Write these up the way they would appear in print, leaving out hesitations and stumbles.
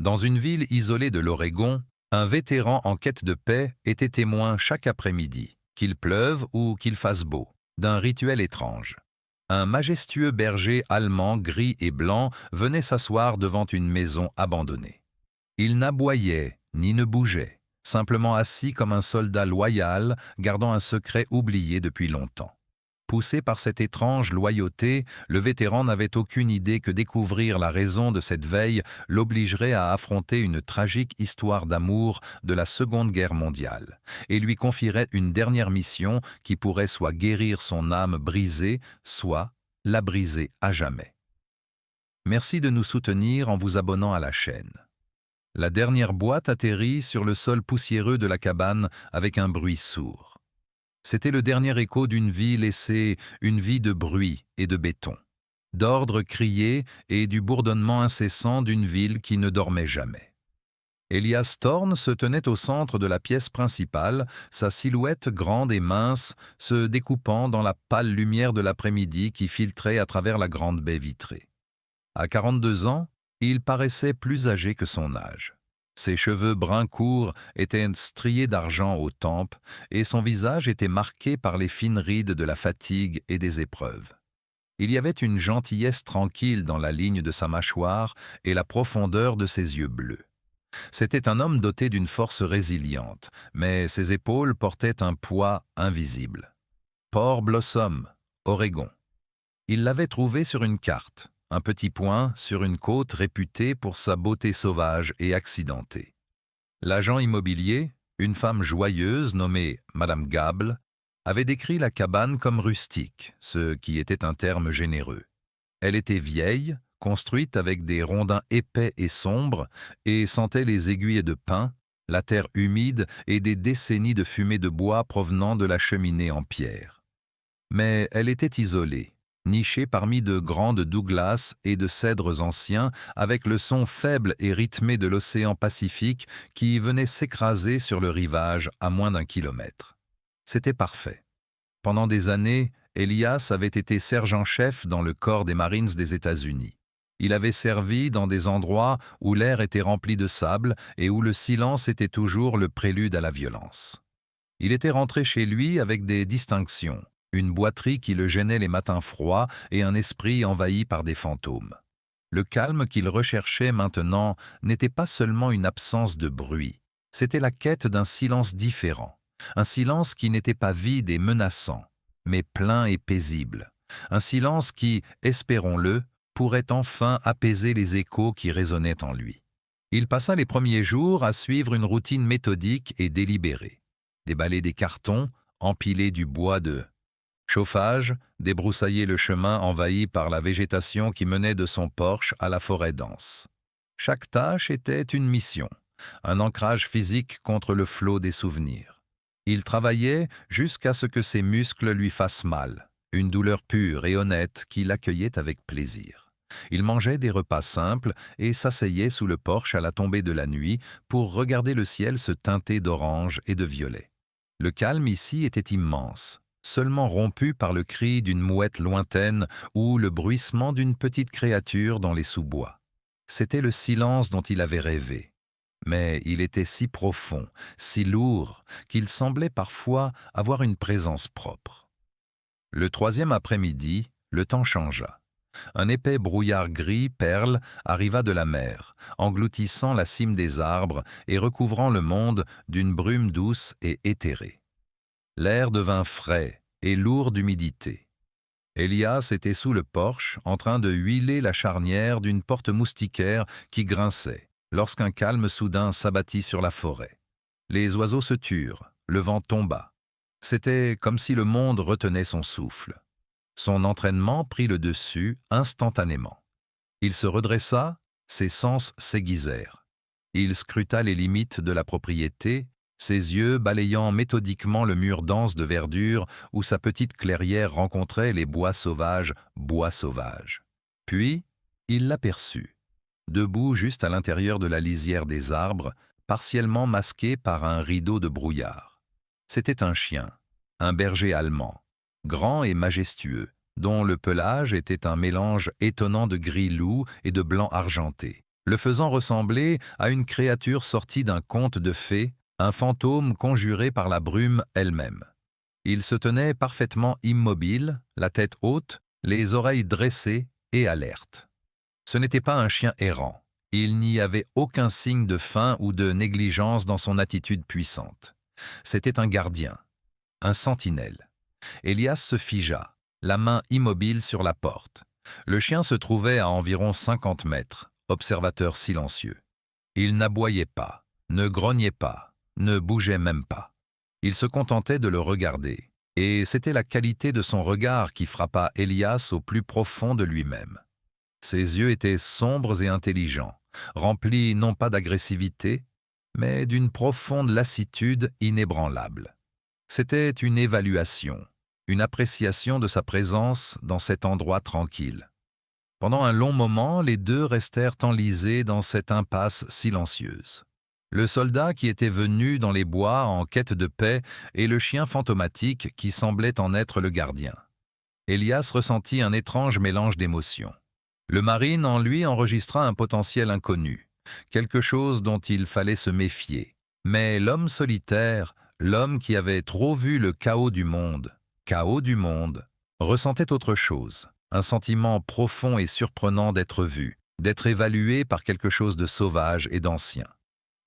Dans une ville isolée de l'Oregon, un vétéran en quête de paix était témoin chaque après-midi, qu'il pleuve ou qu'il fasse beau, d'un rituel étrange. Un majestueux berger allemand gris et blanc venait s'asseoir devant une maison abandonnée. Il n'aboyait ni ne bougeait, simplement assis comme un soldat loyal gardant un secret oublié depuis longtemps. Poussé par cette étrange loyauté, le vétéran n'avait aucune idée que découvrir la raison de cette veille l'obligerait à affronter une tragique histoire d'amour de la Seconde Guerre mondiale, et lui confierait une dernière mission qui pourrait soit guérir son âme brisée, soit la briser à jamais. Merci de nous soutenir en vous abonnant à la chaîne. La dernière boîte atterrit sur le sol poussiéreux de la cabane avec un bruit sourd. C'était le dernier écho d'une vie laissée, une vie de bruit et de béton, d'ordre crié et du bourdonnement incessant d'une ville qui ne dormait jamais. Elias Thorne se tenait au centre de la pièce principale, sa silhouette grande et mince se découpant dans la pâle lumière de l'après-midi qui filtrait à travers la grande baie vitrée. À 42 ans, il paraissait plus âgé que son âge. Ses cheveux bruns courts étaient striés d'argent aux tempes et son visage était marqué par les fines rides de la fatigue et des épreuves. Il y avait une gentillesse tranquille dans la ligne de sa mâchoire et la profondeur de ses yeux bleus. C'était un homme doté d'une force résiliente, mais ses épaules portaient un poids invisible. Port Blossom, Oregon. Il l'avait trouvé sur une carte. Un petit point sur une côte réputée pour sa beauté sauvage et accidentée. L'agent immobilier, une femme joyeuse nommée Madame Gable, avait décrit la cabane comme rustique, ce qui était un terme généreux. Elle était vieille, construite avec des rondins épais et sombres, et sentait les aiguilles de pin, la terre humide et des décennies de fumée de bois provenant de la cheminée en pierre. Mais elle était isolée, nichée parmi de grandes Douglas et de cèdres anciens, avec le son faible et rythmé de l'océan Pacifique qui venait s'écraser sur le rivage à moins d'1 kilomètre. C'était parfait. Pendant des années, Elias avait été sergent-chef dans le corps des Marines des États-Unis. Il avait servi dans des endroits où l'air était rempli de sable et où le silence était toujours le prélude à la violence. Il était rentré chez lui avec des distinctions. Une boiterie qui le gênait les matins froids et un esprit envahi par des fantômes. Le calme qu'il recherchait maintenant n'était pas seulement une absence de bruit, c'était la quête d'un silence différent, un silence qui n'était pas vide et menaçant, mais plein et paisible, un silence qui, espérons-le, pourrait enfin apaiser les échos qui résonnaient en lui. Il passa les premiers jours à suivre une routine méthodique et délibérée, déballer des cartons, empiler du bois de chauffage, débroussailler le chemin envahi par la végétation qui menait de son porche à la forêt dense. Chaque tâche était une mission, un ancrage physique contre le flot des souvenirs. Il travaillait jusqu'à ce que ses muscles lui fassent mal, une douleur pure et honnête qui l'accueillait avec plaisir. Il mangeait des repas simples et s'asseyait sous le porche à la tombée de la nuit pour regarder le ciel se teinter d'orange et de violet. Le calme ici était immense, seulement rompu par le cri d'une mouette lointaine ou le bruissement d'une petite créature dans les sous-bois. C'était le silence dont il avait rêvé. Mais il était si profond, si lourd, qu'il semblait parfois avoir une présence propre. Le 3e après-midi, le temps changea. Un épais brouillard gris perle arriva de la mer, engloutissant la cime des arbres et recouvrant le monde d'une brume douce et éthérée. L'air devint frais et lourd d'humidité. Elias était sous le porche, en train de huiler la charnière d'une porte moustiquaire qui grinçait, lorsqu'un calme soudain s'abattit sur la forêt. Les oiseaux se turent, le vent tomba. C'était comme si le monde retenait son souffle. Son entraînement prit le dessus instantanément. Il se redressa, ses sens s'aiguisèrent. Il scruta les limites de la propriété, ses yeux balayant méthodiquement le mur dense de verdure où sa petite clairière rencontrait les bois sauvages. Puis, il l'aperçut, debout juste à l'intérieur de la lisière des arbres, partiellement masqué par un rideau de brouillard. C'était un chien, un berger allemand, grand et majestueux, dont le pelage était un mélange étonnant de gris loup et de blanc argenté, le faisant ressembler à une créature sortie d'un conte de fées, un fantôme conjuré par la brume elle-même. Il se tenait parfaitement immobile, la tête haute, les oreilles dressées et alerte. Ce n'était pas un chien errant. Il n'y avait aucun signe de faim ou de négligence dans son attitude puissante. C'était un gardien, un sentinelle. Elias se figea, la main immobile sur la porte. Le chien se trouvait à environ 50 mètres, observateur silencieux. Il n'aboyait pas, ne grognait pas, ne bougeait même pas. Il se contentait de le regarder, et c'était la qualité de son regard qui frappa Elias au plus profond de lui-même. Ses yeux étaient sombres et intelligents, remplis non pas d'agressivité, mais d'une profonde lassitude inébranlable. C'était une évaluation, une appréciation de sa présence dans cet endroit tranquille. Pendant un long moment, les deux restèrent enlisés dans cette impasse silencieuse. Le soldat qui était venu dans les bois en quête de paix et le chien fantomatique qui semblait en être le gardien. Elias ressentit un étrange mélange d'émotions. Le marine en lui enregistra un potentiel inconnu, quelque chose dont il fallait se méfier. Mais l'homme solitaire, l'homme qui avait trop vu le chaos du monde, ressentait autre chose, un sentiment profond et surprenant d'être vu, d'être évalué par quelque chose de sauvage et d'ancien.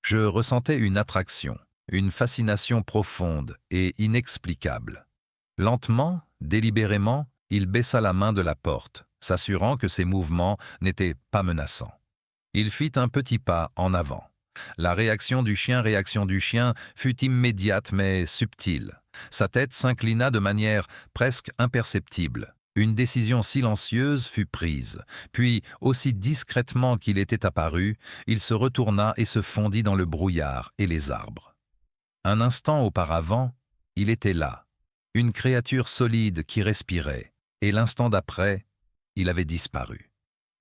Je ressentais une attraction, une fascination profonde et inexplicable. Lentement, délibérément, il baissa la main de la porte, s'assurant que ses mouvements n'étaient pas menaçants. Il fit un petit pas en avant. La réaction du chien fut immédiate mais subtile. Sa tête s'inclina de manière presque imperceptible. Une décision silencieuse fut prise, puis, aussi discrètement qu'il était apparu, il se retourna et se fondit dans le brouillard et les arbres. Un instant auparavant, il était là, une créature solide qui respirait, et l'instant d'après, il avait disparu.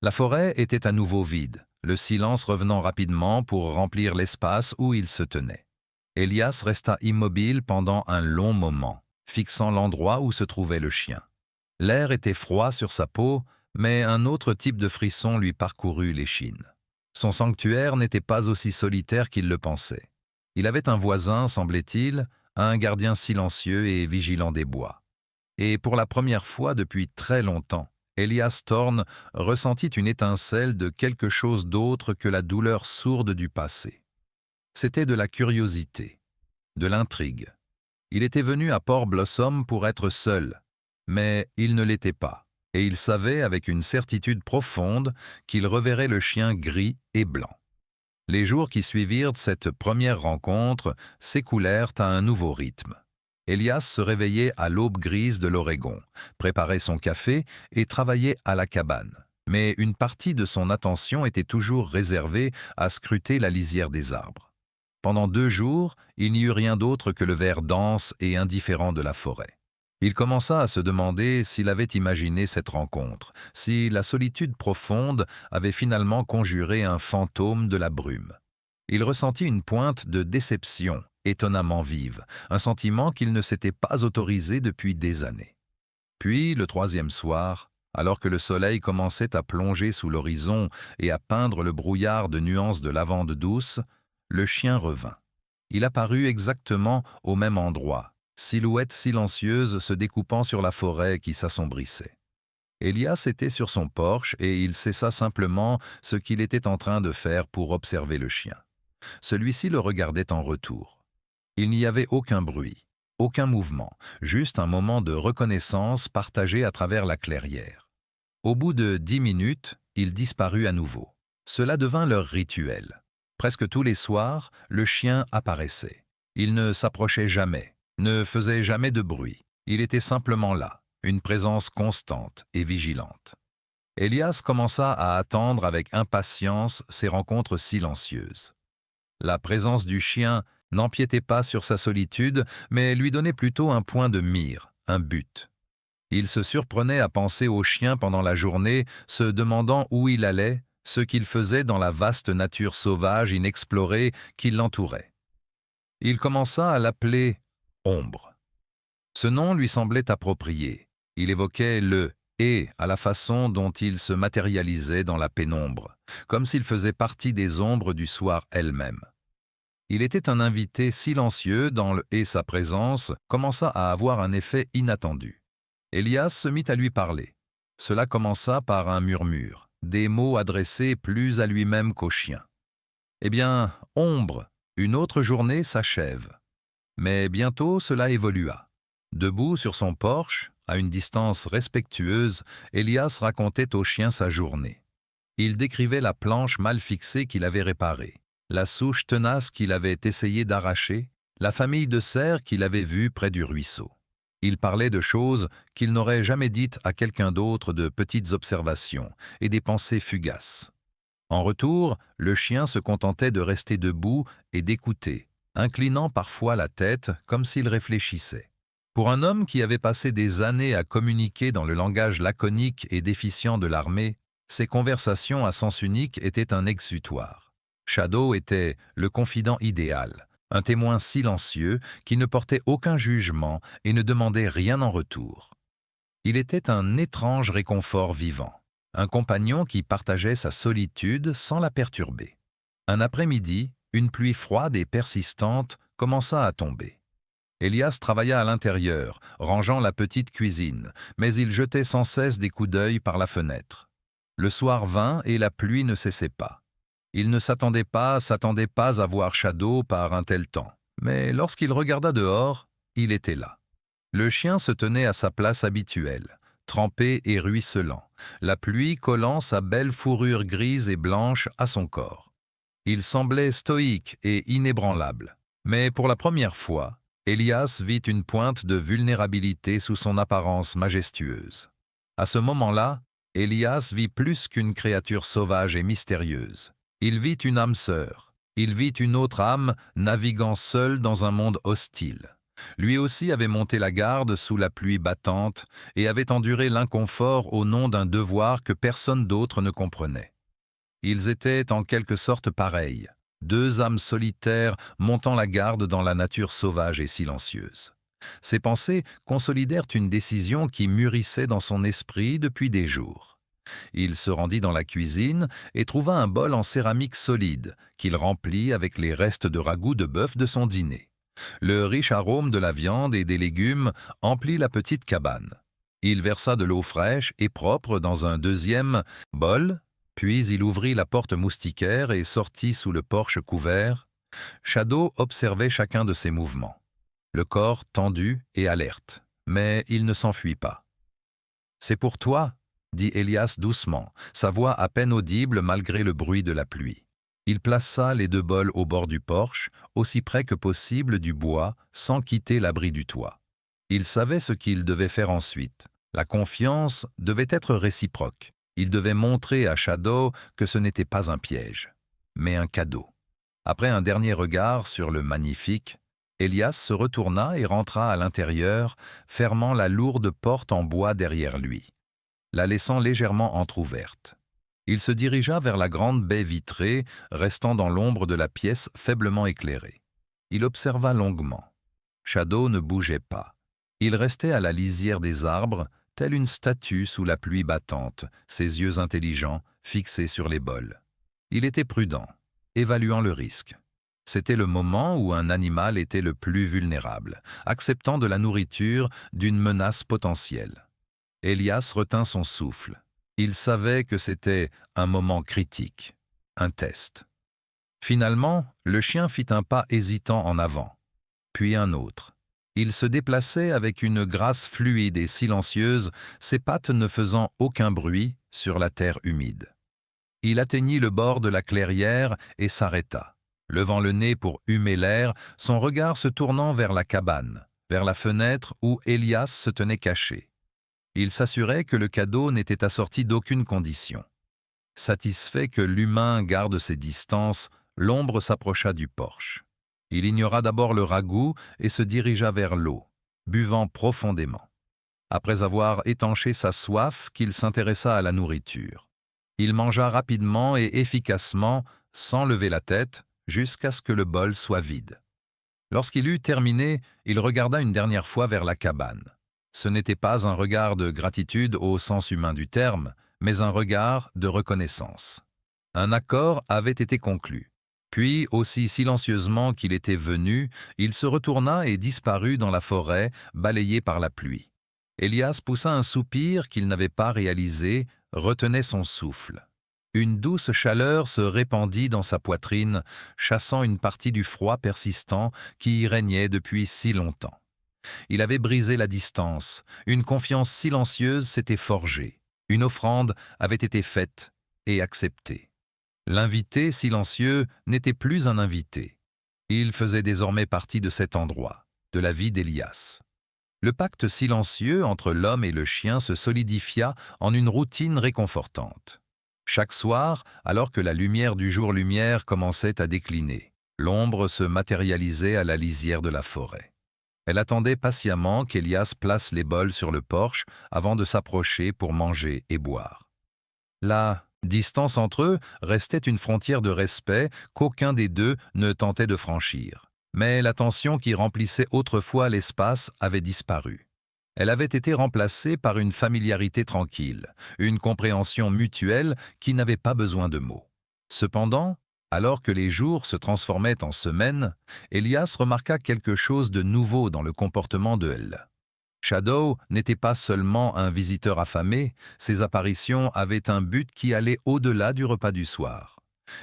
La forêt était à nouveau vide, le silence revenant rapidement pour remplir l'espace où il se tenait. Elias resta immobile pendant un long moment, fixant l'endroit où se trouvait le chien. L'air était froid sur sa peau, mais un autre type de frisson lui parcourut l'échine. Son sanctuaire n'était pas aussi solitaire qu'il le pensait. Il avait un voisin, semblait-il, un gardien silencieux et vigilant des bois. Et pour la première fois depuis très longtemps, Elias Thorne ressentit une étincelle de quelque chose d'autre que la douleur sourde du passé. C'était de la curiosité, de l'intrigue. Il était venu à Port Blossom pour être seul, mais il ne l'était pas, et il savait avec une certitude profonde qu'il reverrait le chien gris et blanc. Les jours qui suivirent cette première rencontre s'écoulèrent à un nouveau rythme. Elias se réveillait à l'aube grise de l'Oregon, préparait son café et travaillait à la cabane. Mais une partie de son attention était toujours réservée à scruter la lisière des arbres. Pendant 2 jours, il n'y eut rien d'autre que le vert dense et indifférent de la forêt. Il commença à se demander s'il avait imaginé cette rencontre, si la solitude profonde avait finalement conjuré un fantôme de la brume. Il ressentit une pointe de déception, étonnamment vive, un sentiment qu'il ne s'était pas autorisé depuis des années. Puis, le 3e soir, alors que le soleil commençait à plonger sous l'horizon et à peindre le brouillard de nuances de lavande douce, le chien revint. Il apparut exactement au même endroit, silhouette silencieuse se découpant sur la forêt qui s'assombrissait. Elias était sur son porche et il cessa simplement ce qu'il était en train de faire pour observer le chien. Celui-ci le regardait en retour. Il n'y avait aucun bruit, aucun mouvement, juste un moment de reconnaissance partagé à travers la clairière. Au bout de 10 minutes, il disparut à nouveau. Cela devint leur rituel. Presque tous les soirs, le chien apparaissait. Il ne s'approchait jamais, ne faisait jamais de bruit. Il était simplement là, une présence constante et vigilante. Elias commença à attendre avec impatience ces rencontres silencieuses. La présence du chien n'empiétait pas sur sa solitude, mais lui donnait plutôt un point de mire, un but. Il se surprenait à penser au chien pendant la journée, se demandant où il allait, ce qu'il faisait dans la vaste nature sauvage inexplorée qui l'entourait. Il commença à l'appeler Ombre. Ce nom lui semblait approprié. Il évoquait le et à la façon dont il se matérialisait dans la pénombre, comme s'il faisait partie des ombres du soir elles-mêmes. Il était un invité silencieux et sa présence commença à avoir un effet inattendu. Élias se mit à lui parler. Cela commença par un murmure, des mots adressés plus à lui-même qu'au chien. « Eh bien, ombre, une autre journée s'achève. » Mais bientôt cela évolua. Debout sur son porche, à une distance respectueuse, Élias racontait au chien sa journée. Il décrivait la planche mal fixée qu'il avait réparée, la souche tenace qu'il avait essayé d'arracher, la famille de cerfs qu'il avait vue près du ruisseau. Il parlait de choses qu'il n'aurait jamais dites à quelqu'un d'autre, de petites observations et des pensées fugaces. En retour, le chien se contentait de rester debout et d'écouter, inclinant parfois la tête comme s'il réfléchissait. Pour un homme qui avait passé des années à communiquer dans le langage laconique et déficient de l'armée, ces conversations à sens unique étaient un exutoire. Shadow était le confident idéal, un témoin silencieux qui ne portait aucun jugement et ne demandait rien en retour. Il était un étrange réconfort vivant, un compagnon qui partageait sa solitude sans la perturber. Un après-midi, une pluie froide et persistante commença à tomber. Élias travailla à l'intérieur, rangeant la petite cuisine, mais il jetait sans cesse des coups d'œil par la fenêtre. Le soir vint et la pluie ne cessait pas. Il ne s'attendait pas à voir Shadow par un tel temps, mais lorsqu'il regarda dehors, il était là. Le chien se tenait à sa place habituelle, trempé et ruisselant, la pluie collant sa belle fourrure grise et blanche à son corps. Il semblait stoïque et inébranlable, mais pour la première fois, Élias vit une pointe de vulnérabilité sous son apparence majestueuse. À ce moment-là, Élias vit plus qu'une créature sauvage et mystérieuse. Il vit une âme sœur. Il vit une autre âme naviguant seule dans un monde hostile. Lui aussi avait monté la garde sous la pluie battante et avait enduré l'inconfort au nom d'un devoir que personne d'autre ne comprenait. Ils étaient en quelque sorte pareils. Deux âmes solitaires montant la garde dans la nature sauvage et silencieuse. Ces pensées consolidèrent une décision qui mûrissait dans son esprit depuis des jours. Il se rendit dans la cuisine et trouva un bol en céramique solide qu'il remplit avec les restes de ragoût de bœuf de son dîner. Le riche arôme de la viande et des légumes emplit la petite cabane. Il versa de l'eau fraîche et propre dans un deuxième bol. Puis il ouvrit la porte moustiquaire et sortit sous le porche couvert. Shadow observait chacun de ses mouvements, le corps tendu et alerte, mais il ne s'enfuit pas. « C'est pour toi » dit Élias doucement, sa voix à peine audible malgré le bruit de la pluie. Il plaça les deux bols au bord du porche, aussi près que possible du bois, sans quitter l'abri du toit. Il savait ce qu'il devait faire ensuite. La confiance devait être réciproque. Il devait montrer à Shadow que ce n'était pas un piège, mais un cadeau. Après un dernier regard sur le magnifique, Élias se retourna et rentra à l'intérieur, fermant la lourde porte en bois derrière lui, la laissant légèrement entr'ouverte. Il se dirigea vers la grande baie vitrée, restant dans l'ombre de la pièce faiblement éclairée. Il observa longuement. Shadow ne bougeait pas. Il restait à la lisière des arbres, telle une statue sous la pluie battante, ses yeux intelligents fixés sur les bols. Il était prudent, évaluant le risque. C'était le moment où un animal était le plus vulnérable, acceptant de la nourriture d'une menace potentielle. Élias retint son souffle. Il savait que c'était un moment critique, un test. Finalement, le chien fit un pas hésitant en avant, puis un autre. Il se déplaçait avec une grâce fluide et silencieuse, ses pattes ne faisant aucun bruit sur la terre humide. Il atteignit le bord de la clairière et s'arrêta, levant le nez pour humer l'air, son regard se tournant vers la cabane, vers la fenêtre où Élias se tenait caché. Il s'assurait que le cadeau n'était assorti d'aucune condition. Satisfait que l'humain garde ses distances, l'ombre s'approcha du porche. Il ignora d'abord le ragoût et se dirigea vers l'eau, buvant profondément. Après avoir étanché sa soif, qu'il s'intéressa à la nourriture. Il mangea rapidement et efficacement, sans lever la tête, jusqu'à ce que le bol soit vide. Lorsqu'il eut terminé, il regarda une dernière fois vers la cabane. Ce n'était pas un regard de gratitude au sens humain du terme, mais un regard de reconnaissance. Un accord avait été conclu. Puis, aussi silencieusement qu'il était venu, il se retourna et disparut dans la forêt, balayé par la pluie. Élias poussa un soupir qu'il n'avait pas réalisé, retenait son souffle. Une douce chaleur se répandit dans sa poitrine, chassant une partie du froid persistant qui y régnait depuis si longtemps. Il avait brisé la distance, une confiance silencieuse s'était forgée, une offrande avait été faite et acceptée. L'invité silencieux n'était plus un invité. Il faisait désormais partie de cet endroit, de la vie d'Élias. Le pacte silencieux entre l'homme et le chien se solidifia en une routine réconfortante. Chaque soir, alors que la lumière du jour-lumière commençait à décliner, l'ombre se matérialisait à la lisière de la forêt. Elle attendait patiemment qu'Élias place les bols sur le porche avant de s'approcher pour manger et boire. La distance entre eux restait une frontière de respect qu'aucun des deux ne tentait de franchir. Mais la tension qui remplissait autrefois l'espace avait disparu. Elle avait été remplacée par une familiarité tranquille, une compréhension mutuelle qui n'avait pas besoin de mots. Cependant, alors que les jours se transformaient en semaines, Élias remarqua quelque chose de nouveau dans le comportement de Elle. Shadow n'était pas seulement un visiteur affamé, ses apparitions avaient un but qui allait au-delà du repas du soir.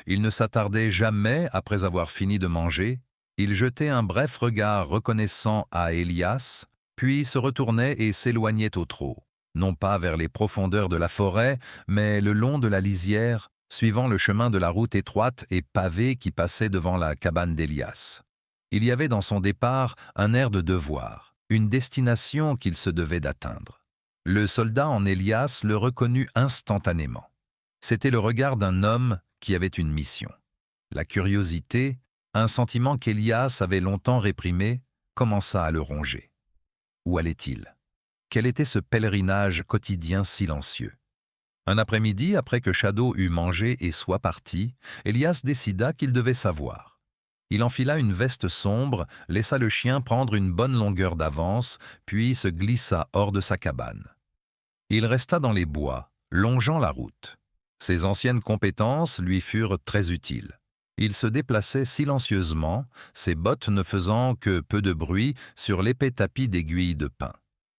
Il ne s'attardait jamais après avoir fini de manger, il jetait un bref regard reconnaissant à Élias, puis se retournait et s'éloignait au trot, non pas vers les profondeurs de la forêt, mais le long de la lisière, suivant le chemin de la route étroite et pavée qui passait devant la cabane d'Élias. Il y avait dans son départ un air de devoir, une destination qu'il se devait d'atteindre. Le soldat en Élias le reconnut instantanément. C'était le regard d'un homme qui avait une mission. La curiosité, un sentiment qu'Élias avait longtemps réprimé, commença à le ronger. Où allait-il? Quel était ce pèlerinage quotidien silencieux? Un après-midi, après que Shadow eut mangé et soit parti, Élias décida qu'il devait savoir. Il enfila une veste sombre, laissa le chien prendre une bonne longueur d'avance, puis se glissa hors de sa cabane. Il resta dans les bois, longeant la route. Ses anciennes compétences lui furent très utiles. Il se déplaçait silencieusement, ses bottes ne faisant que peu de bruit sur l'épais tapis d'aiguilles de pin.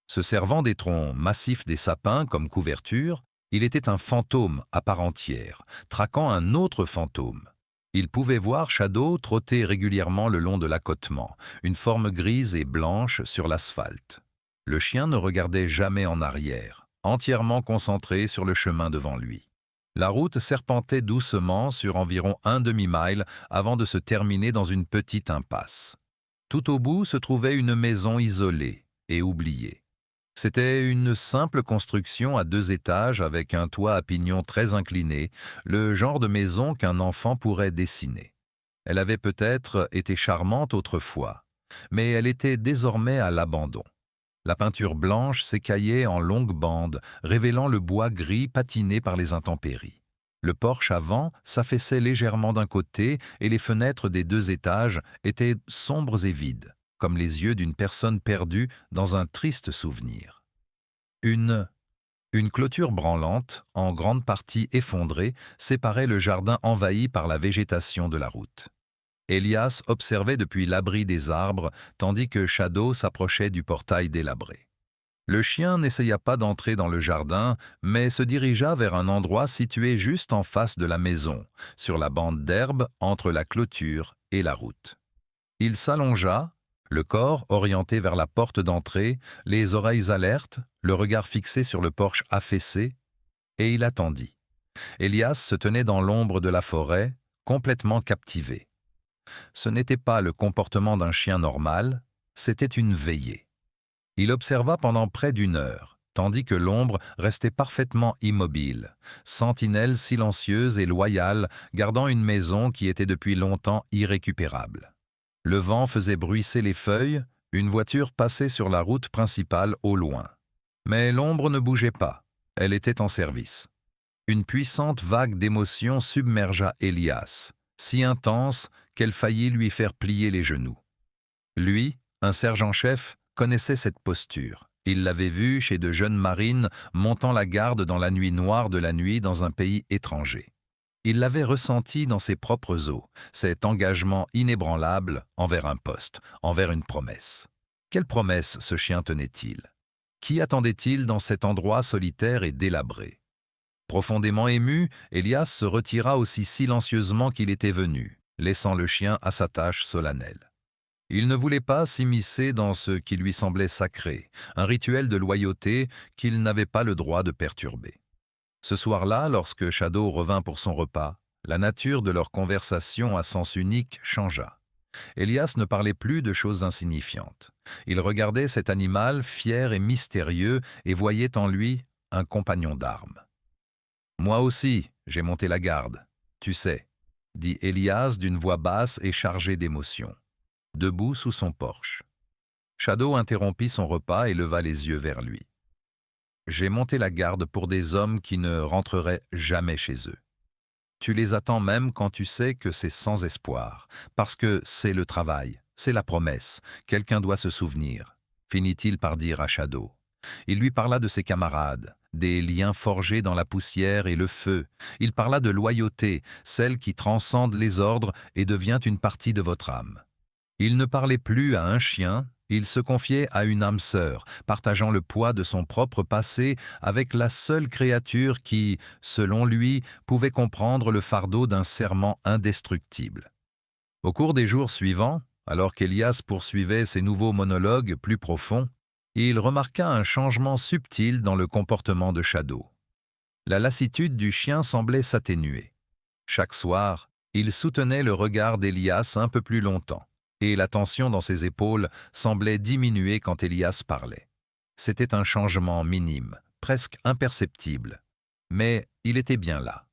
Se servant des troncs massifs des sapins comme couverture, il était un fantôme à part entière, traquant un autre fantôme. Il pouvait voir Shadow trotter régulièrement le long de l'accotement, une forme grise et blanche sur l'asphalte. Le chien ne regardait jamais en arrière, entièrement concentré sur le chemin devant lui. La route serpentait doucement sur environ un demi-mile avant de se terminer dans une petite impasse. Tout au bout se trouvait une maison isolée et oubliée. C'était une simple construction à 2 étages avec un toit à pignon très incliné, le genre de maison qu'un enfant pourrait dessiner. Elle avait peut-être été charmante autrefois, mais elle était désormais à l'abandon. La peinture blanche s'écaillait en longues bandes, révélant le bois gris patiné par les intempéries. Le porche avant s'affaissait légèrement d'un côté et les fenêtres des 2 étages étaient sombres et vides, comme les yeux d'une personne perdue dans un triste souvenir. Une clôture branlante, en grande partie effondrée, séparait le jardin envahi par la végétation de la route. Élias observait depuis l'abri des arbres, tandis que Shadow s'approchait du portail délabré. Le chien n'essaya pas d'entrer dans le jardin, mais se dirigea vers un endroit situé juste en face de la maison, sur la bande d'herbe entre la clôture et la route. Il s'allongea, le corps orienté vers la porte d'entrée, les oreilles alertes, le regard fixé sur le porche affaissé, et il attendit. Élias se tenait dans l'ombre de la forêt, complètement captivé. Ce n'était pas le comportement d'un chien normal, c'était une veillée. Il observa pendant près d'1 heure, tandis que l'ombre restait parfaitement immobile, sentinelle silencieuse et loyale, gardant une maison qui était depuis longtemps irrécupérable. Le vent faisait bruisser les feuilles, une voiture passait sur la route principale au loin. Mais l'ombre ne bougeait pas, elle était en service. Une puissante vague d'émotion submergea Élias, si intense qu'elle faillit lui faire plier les genoux. Lui, un sergent-chef, connaissait cette posture, Il l'avait vu chez de jeunes marines montant la garde dans la nuit noire de la nuit dans un pays étranger. Il l'avait ressenti dans ses propres os, cet engagement inébranlable envers un poste, envers une promesse. Quelle promesse ce chien tenait-il? Qui attendait-il dans cet endroit solitaire et délabré? Profondément ému, Elias se retira aussi silencieusement qu'il était venu, laissant le chien à sa tâche solennelle. Il ne voulait pas s'immiscer dans ce qui lui semblait sacré, un rituel de loyauté qu'il n'avait pas le droit de perturber. Ce soir-là, lorsque Shadow revint pour son repas, la nature de leur conversation à sens unique changea. Elias ne parlait plus de choses insignifiantes. Il regardait cet animal fier et mystérieux et voyait en lui un compagnon d'armes. « Moi aussi, j'ai monté la garde, tu sais », dit Elias d'une voix basse et chargée d'émotion, debout sous son porche. Shadow interrompit son repas et leva les yeux vers lui. « J'ai monté la garde pour des hommes qui ne rentreraient jamais chez eux. Tu les attends même quand tu sais que c'est sans espoir, parce que c'est le travail, c'est la promesse, quelqu'un doit se souvenir, » finit-il par dire à Shadow. Il lui parla de ses camarades, des liens forgés dans la poussière et le feu. Il parla de loyauté, celle qui transcende les ordres et devient une partie de votre âme. Il ne parlait plus à un chien, il se confiait à une âme sœur, partageant le poids de son propre passé avec la seule créature qui, selon lui, pouvait comprendre le fardeau d'un serment indestructible. Au cours des jours suivants, alors qu'Elias poursuivait ses nouveaux monologues plus profonds, il remarqua un changement subtil dans le comportement de Shadow. La lassitude du chien semblait s'atténuer. Chaque soir, il soutenait le regard d'Elias un peu plus longtemps, et la tension dans ses épaules semblait diminuer quand Elias parlait. C'était un changement minime, presque imperceptible, mais il était bien là.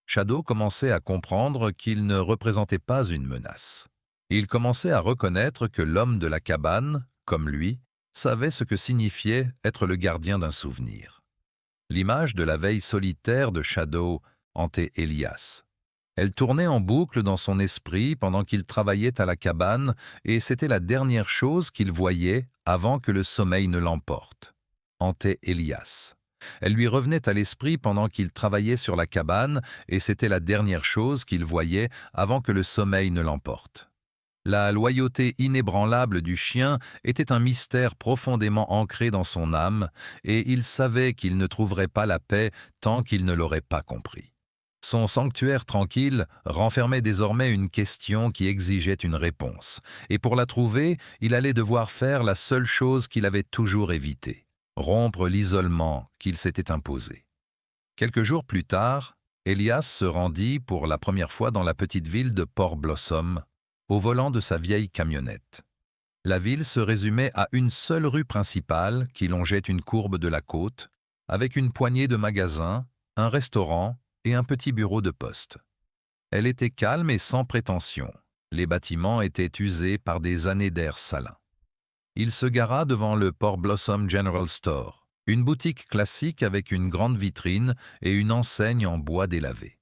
Shadow commençait à comprendre qu'il ne représentait pas une menace. Il commençait à reconnaître que l'homme de la cabane, comme lui, savait ce que signifiait être le gardien d'un souvenir. L'image de la veille solitaire de Shadow hantait Elias. Elle tournait en boucle dans son esprit pendant qu'il travaillait à la cabane, et c'était la dernière chose qu'il voyait avant que le sommeil ne l'emporte. Hantait Elias. Elle lui revenait à l'esprit pendant qu'il travaillait sur la cabane, et c'était la dernière chose qu'il voyait avant que le sommeil ne l'emporte. La loyauté inébranlable du chien était un mystère profondément ancré dans son âme, et il savait qu'il ne trouverait pas la paix tant qu'il ne l'aurait pas compris. Son sanctuaire tranquille renfermait désormais une question qui exigeait une réponse, et pour la trouver, il allait devoir faire la seule chose qu'il avait toujours évitée, rompre l'isolement qu'il s'était imposé. Quelques jours plus tard, Elias se rendit pour la première fois dans la petite ville de Port Blossom, au volant de sa vieille camionnette. La ville se résumait à une seule rue principale qui longeait une courbe de la côte, avec une poignée de magasins, un restaurant et un petit bureau de poste. Elle était calme et sans prétention. Les bâtiments étaient usés par des années d'air salin. Il se gara devant le Port Blossom General Store, une boutique classique avec une grande vitrine et une enseigne en bois délavé.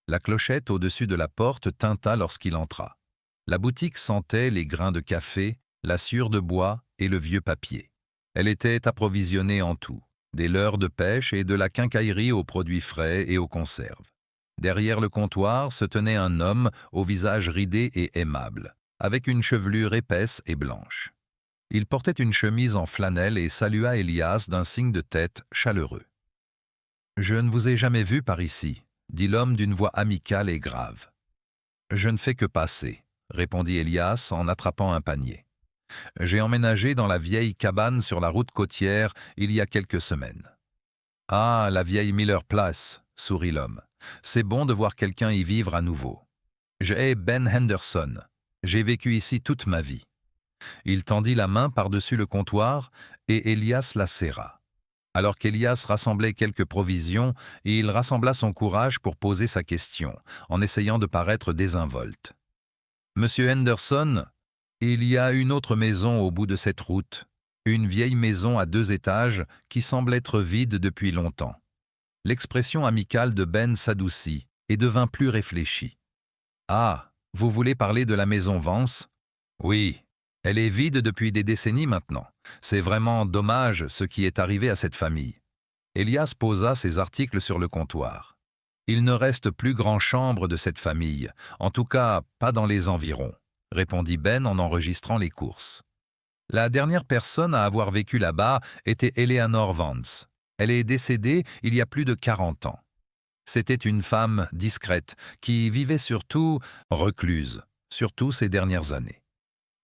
La clochette au-dessus de la porte tinta lorsqu'il entra. La boutique sentait les grains de café, la sciure de bois et le vieux papier. Elle était approvisionnée en tout, des leurres de pêche et de la quincaillerie aux produits frais et aux conserves. Derrière le comptoir se tenait un homme au visage ridé et aimable, avec une chevelure épaisse et blanche. Il portait une chemise en flanelle et salua Elias d'un signe de tête chaleureux. « Je ne vous ai jamais vu par ici », dit l'homme d'une voix amicale et grave. « Je ne fais que passer », répondit Elias en attrapant un panier. « J'ai emménagé dans la vieille cabane sur la route côtière il y a quelques semaines. »« Ah, la vieille Miller Place », sourit l'homme. « C'est bon de voir quelqu'un y vivre à nouveau. J'ai Ben Henderson. J'ai vécu ici toute ma vie. » Il tendit la main par-dessus le comptoir et Elias la serra. Alors qu'Elias rassemblait quelques provisions, il rassembla son courage pour poser sa question, en essayant de paraître désinvolte. Monsieur Henderson, il y a une autre maison au bout de cette route, une vieille maison à 2 étages qui semble être vide depuis longtemps. L'expression amicale de Ben s'adoucit et devint plus réfléchie. « Ah, vous voulez parler de la maison Vance ? » « Oui, Elle est vide depuis des décennies maintenant. C'est vraiment dommage ce qui est arrivé à cette famille. Elias posa ses articles sur le comptoir. Il ne reste plus grand chambre de cette famille, en tout cas pas dans les environs, répondit Ben en enregistrant les courses. La dernière personne à avoir vécu là-bas était Eleanor Vance. Elle est décédée il y a plus de 40 ans. C'était une femme discrète qui vivait surtout recluse, surtout ces dernières années.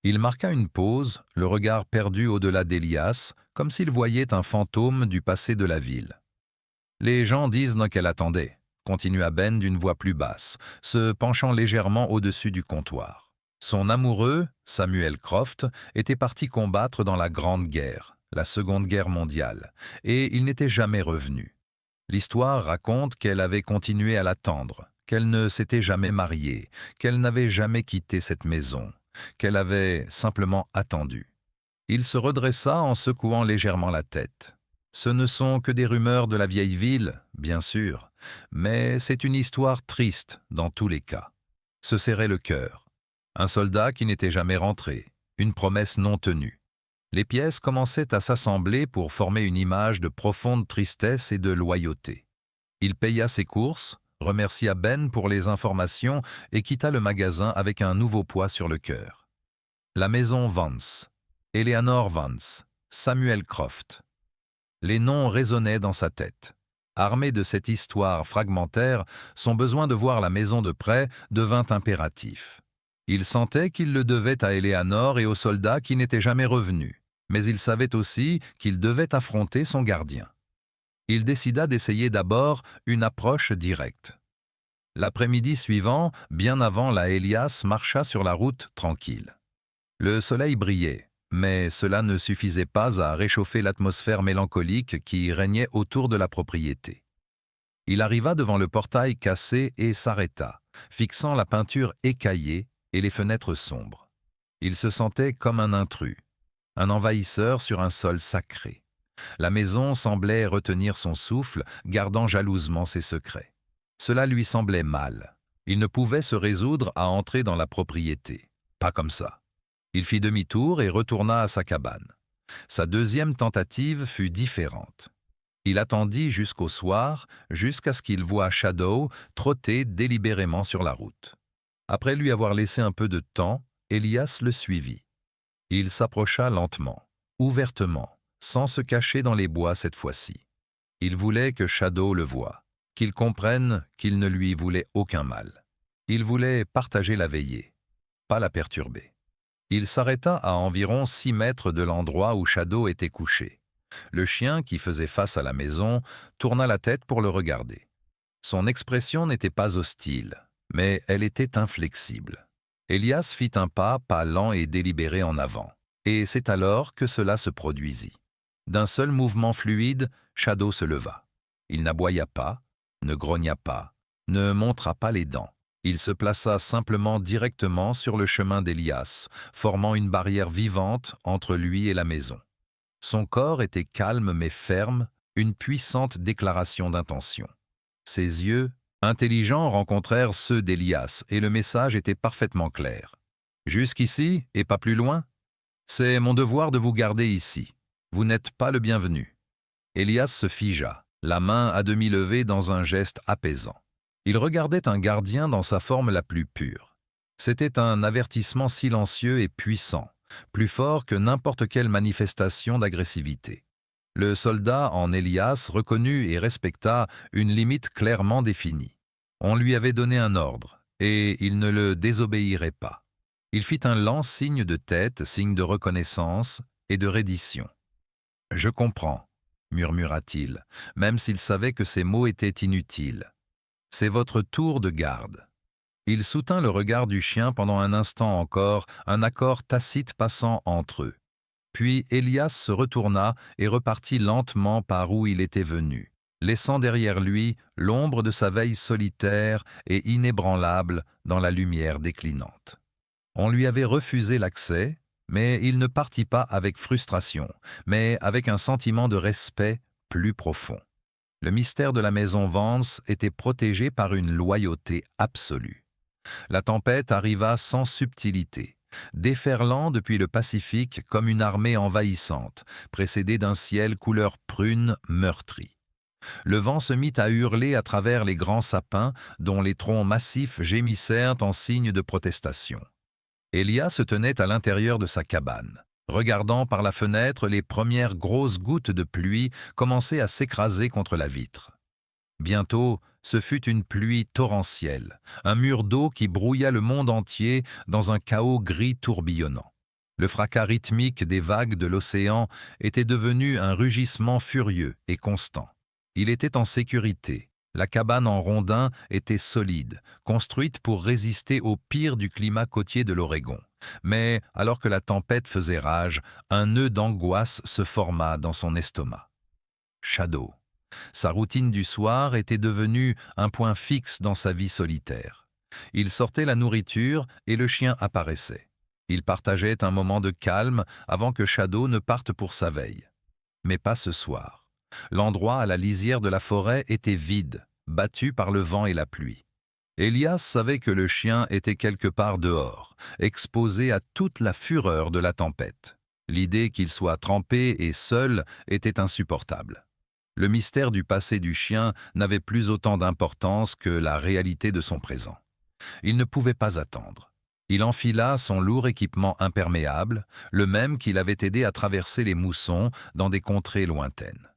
Il marqua une pause, le regard perdu au-delà d'Elias, comme s'il voyait un fantôme du passé de la ville. Les gens disent qu'elle attendait, continua Ben d'une voix plus basse, se penchant légèrement au-dessus du comptoir. Son amoureux, Samuel Croft, était parti combattre dans la Grande Guerre, la Seconde Guerre mondiale, et il n'était jamais revenu. L'histoire raconte qu'elle avait continué à l'attendre, qu'elle ne s'était jamais mariée, qu'elle n'avait jamais quitté cette maison, qu'elle avait simplement attendu. Il se redressa en secouant légèrement la tête. Ce ne sont que des rumeurs de la vieille ville, bien sûr, mais c'est une histoire triste dans tous les cas. Se serrait le cœur. Un soldat qui n'était jamais rentré, une promesse non tenue. Les pièces commençaient à s'assembler pour former une image de profonde tristesse et de loyauté. Il paya ses courses, remercia Ben pour les informations et quitta le magasin avec un nouveau poids sur le cœur. La maison Vance, Eleanor Vance, Samuel Croft. Les noms résonnaient dans sa tête. Armé de cette histoire fragmentaire, son besoin de voir la maison de près devint impératif. Il sentait qu'il le devait à Eleanor et aux soldats qui n'étaient jamais revenus, mais il savait aussi qu'il devait affronter son gardien. Il décida d'essayer d'abord une approche directe. L'après-midi suivant, bien avant la Elias marcha sur la route tranquille. Le soleil brillait, mais cela ne suffisait pas à réchauffer l'atmosphère mélancolique qui régnait autour de la propriété. Il arriva devant le portail cassé et s'arrêta, fixant la peinture écaillée et les fenêtres sombres. Il se sentait comme un intrus, un envahisseur sur un sol sacré. La maison semblait retenir son souffle, gardant jalousement ses secrets. Cela lui semblait mal. Il ne pouvait se résoudre à entrer dans la propriété. Pas comme ça. Il fit demi-tour et retourna à sa cabane. Sa deuxième tentative fut différente. Il attendit jusqu'au soir, jusqu'à ce qu'il voie Shadow trotter délibérément sur la route. Après lui avoir laissé un peu de temps, Elias le suivit. Il s'approcha lentement, ouvertement, sans se cacher dans les bois cette fois-ci. Il voulait que Shadow le voie, qu'il comprenne qu'il ne lui voulait aucun mal. Il voulait partager la veillée, pas la perturber. Il s'arrêta à environ 6 mètres de l'endroit où Shadow était couché. Le chien, qui faisait face à la maison, tourna la tête pour le regarder. Son expression n'était pas hostile, mais elle était inflexible. Elias fit un pas lent et délibéré en avant, et c'est alors que cela se produisit. D'un seul mouvement fluide, Shadow se leva. Il n'aboya pas, ne grogna pas, ne montra pas les dents. Il se plaça simplement directement sur le chemin d'Elias, formant une barrière vivante entre lui et la maison. Son corps était calme mais ferme, une puissante déclaration d'intention. Ses yeux, intelligents, rencontrèrent ceux d'Elias et le message était parfaitement clair. « Jusqu'ici et pas plus loin? C'est mon devoir de vous garder ici. Vous n'êtes pas le bienvenu. » Elias se figea, la main à demi levée dans un geste apaisant. Il regardait un gardien dans sa forme la plus pure. C'était un avertissement silencieux et puissant, plus fort que n'importe quelle manifestation d'agressivité. Le soldat en Elias reconnut et respecta une limite clairement définie. On lui avait donné un ordre, et il ne le désobéirait pas. Il fit un lent signe de tête, signe de reconnaissance et de reddition. « Je comprends », murmura-t-il, même s'il savait que ces mots étaient inutiles. « C'est votre tour de garde. » Il soutint le regard du chien pendant un instant encore, un accord tacite passant entre eux. Puis Elias se retourna et repartit lentement par où il était venu, laissant derrière lui l'ombre de sa veille solitaire et inébranlable dans la lumière déclinante. On lui avait refusé l'accès, mais il ne partit pas avec frustration, mais avec un sentiment de respect plus profond. Le mystère de la maison Vance était protégé par une loyauté absolue. La tempête arriva sans subtilité, déferlant depuis le Pacifique comme une armée envahissante, précédée d'un ciel couleur prune meurtri. Le vent se mit à hurler à travers les grands sapins dont les troncs massifs gémissèrent en signe de protestation. Elias se tenait à l'intérieur de sa cabane, regardant par la fenêtre les premières grosses gouttes de pluie commencer à s'écraser contre la vitre. Bientôt, ce fut une pluie torrentielle, un mur d'eau qui brouilla le monde entier dans un chaos gris tourbillonnant. Le fracas rythmique des vagues de l'océan était devenu un rugissement furieux et constant. Il était en sécurité. La cabane en rondin était solide, construite pour résister au pire du climat côtier de l'Oregon. Mais, alors que la tempête faisait rage, un nœud d'angoisse se forma dans son estomac. Shadow. Sa routine du soir était devenue un point fixe dans sa vie solitaire. Il sortait la nourriture et le chien apparaissait. Ils partageaient un moment de calme avant que Shadow ne parte pour sa veille. Mais pas ce soir. L'endroit à la lisière de la forêt était vide, battu par le vent et la pluie. Elias savait que le chien était quelque part dehors, exposé à toute la fureur de la tempête. L'idée qu'il soit trempé et seul était insupportable. Le mystère du passé du chien n'avait plus autant d'importance que la réalité de son présent. Il ne pouvait pas attendre. Il enfila son lourd équipement imperméable, le même qui l'avait aidé à traverser les moussons dans des contrées lointaines.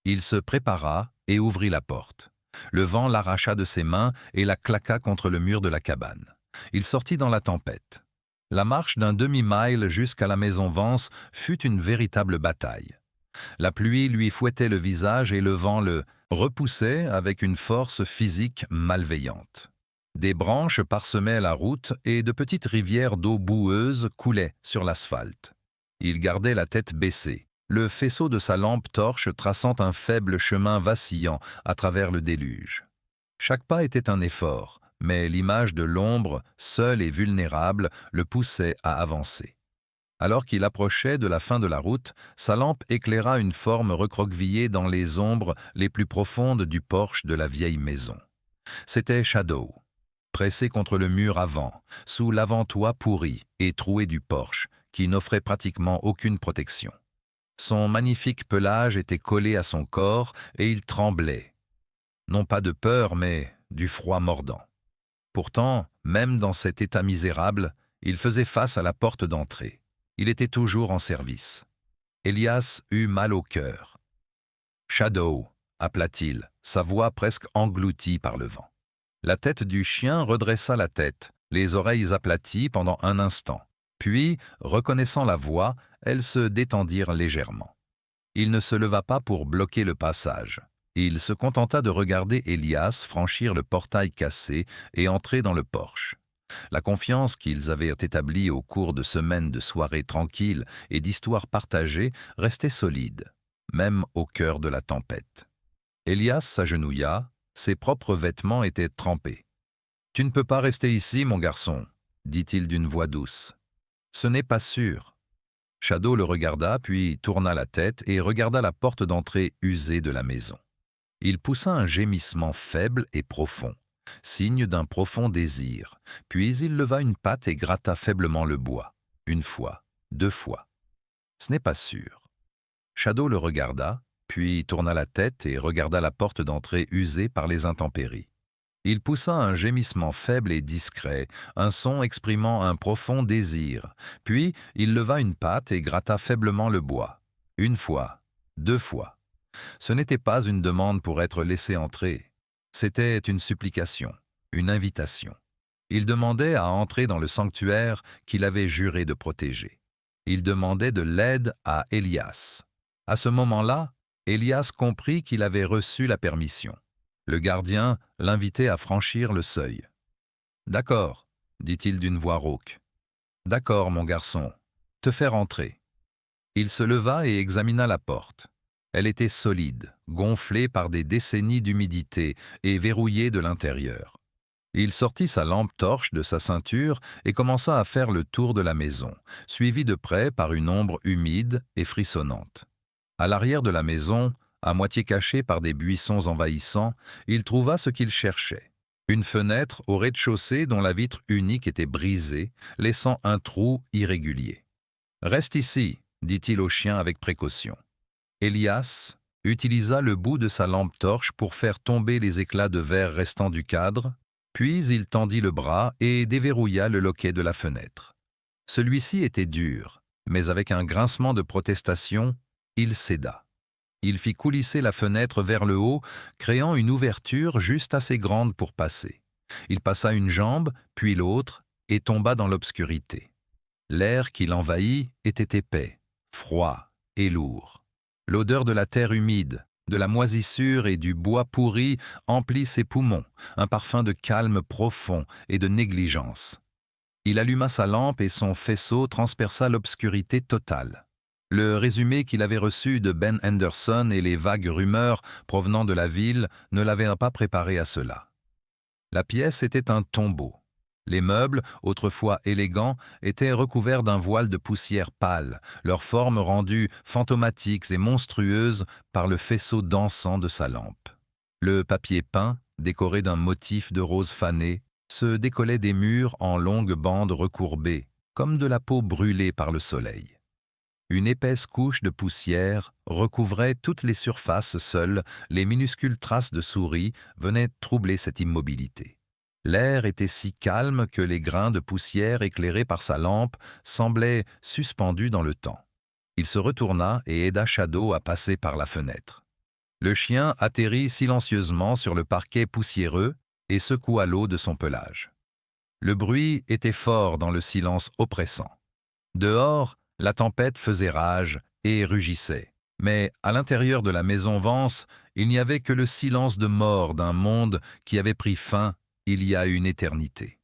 Il se prépara et ouvrit la porte. Le vent l'arracha de ses mains et la claqua contre le mur de la cabane. Il sortit dans la tempête. La marche d'un demi-mile jusqu'à la maison Vance fut une véritable bataille. La pluie lui fouettait le visage et le vent le repoussait avec une force physique malveillante. Des branches parsemaient la route et de petites rivières d'eau boueuse coulaient sur l'asphalte. Il gardait la tête baissée, le faisceau de sa lampe torche traçant un faible chemin vacillant à travers le déluge. Chaque pas était un effort, mais l'image de l'ombre, seule et vulnérable, le poussait à avancer. Alors qu'il approchait de la fin de la route, sa lampe éclaira une forme recroquevillée dans les ombres les plus profondes du porche de la vieille maison. C'était Shadow, pressé contre le mur avant, sous l'avant-toit pourri et troué du porche, qui n'offrait pratiquement aucune protection. Son magnifique pelage était collé à son corps et il tremblait. Non pas de peur, mais du froid mordant. Pourtant, même dans cet état misérable, il faisait face à la porte d'entrée. Il était toujours en service. Elias eut mal au cœur. « Shadow !» appela-t-il, sa voix presque engloutie par le vent. La tête du chien redressa la tête, les oreilles aplaties pendant un instant. Puis, reconnaissant la voix, elles se détendirent légèrement. Il ne se leva pas pour bloquer le passage. Il se contenta de regarder Elias franchir le portail cassé et entrer dans le porche. La confiance qu'ils avaient établie au cours de semaines de soirées tranquilles et d'histoires partagées restait solide, même au cœur de la tempête. Elias s'agenouilla, ses propres vêtements étaient trempés. « Tu ne peux pas rester ici, mon garçon, » dit-il d'une voix douce. « Ce n'est pas sûr. » Shadow le regarda, puis tourna la tête et regarda la porte d'entrée usée de la maison. Il poussa un gémissement faible et profond, signe d'un profond désir, puis il leva une patte et gratta faiblement le bois, une fois, 2 fois. Ce n'est pas sûr. Shadow le regarda, puis tourna la tête et regarda la porte d'entrée usée par les intempéries. Il poussa un gémissement faible et discret, un son exprimant un profond désir, puis il leva une patte et gratta faiblement le bois, une fois, 2 fois. Ce n'était pas une demande pour être laissé entrer. C'était une supplication, une invitation. Il demandait à entrer dans le sanctuaire qu'il avait juré de protéger. Il demandait de l'aide à Elias. À ce moment-là, Elias comprit qu'il avait reçu la permission. Le gardien l'invitait à franchir le seuil. « D'accord, » dit-il d'une voix rauque. « D'accord, mon garçon, te faire entrer. » Il se leva et examina la porte. Elle était solide, gonflée par des décennies d'humidité et verrouillée de l'intérieur. Il sortit sa lampe torche de sa ceinture et commença à faire le tour de la maison, suivi de près par une ombre humide et frissonnante. À l'arrière de la maison, à moitié caché par des buissons envahissants, il trouva ce qu'il cherchait. Une fenêtre au rez-de-chaussée dont la vitre unique était brisée, laissant un trou irrégulier. « Reste ici », dit-il au chien avec précaution. Elias utilisa le bout de sa lampe torche pour faire tomber les éclats de verre restants du cadre, puis il tendit le bras et déverrouilla le loquet de la fenêtre. Celui-ci était dur, mais avec un grincement de protestation, il céda. Il fit coulisser la fenêtre vers le haut, créant une ouverture juste assez grande pour passer. Il passa une jambe, puis l'autre, et tomba dans l'obscurité. L'air qui l'envahit était épais, froid et lourd. L'odeur de la terre humide, de la moisissure et du bois pourri emplit ses poumons, un parfum de calme profond et de négligence. Il alluma sa lampe et son faisceau transperça l'obscurité totale. Le résumé qu'il avait reçu de Ben Henderson et les vagues rumeurs provenant de la ville ne l'avaient pas préparé à cela. La pièce était un tombeau. Les meubles, autrefois élégants, étaient recouverts d'un voile de poussière pâle, leur forme rendue fantomatiques et monstrueuses par le faisceau dansant de sa lampe. Le papier peint, décoré d'un motif de rose fané, se décollait des murs en longues bandes recourbées, comme de la peau brûlée par le soleil. Une épaisse couche de poussière recouvrait toutes les surfaces seules, les minuscules traces de souris venaient troubler cette immobilité. L'air était si calme que les grains de poussière éclairés par sa lampe semblaient suspendus dans le temps. Il se retourna et aida Shadow à passer par la fenêtre. Le chien atterrit silencieusement sur le parquet poussiéreux et secoua l'eau de son pelage. Le bruit était fort dans le silence oppressant. Dehors, la tempête faisait rage et rugissait, mais à l'intérieur de la maison Vance, il n'y avait que le silence de mort d'un monde qui avait pris fin il y a une éternité.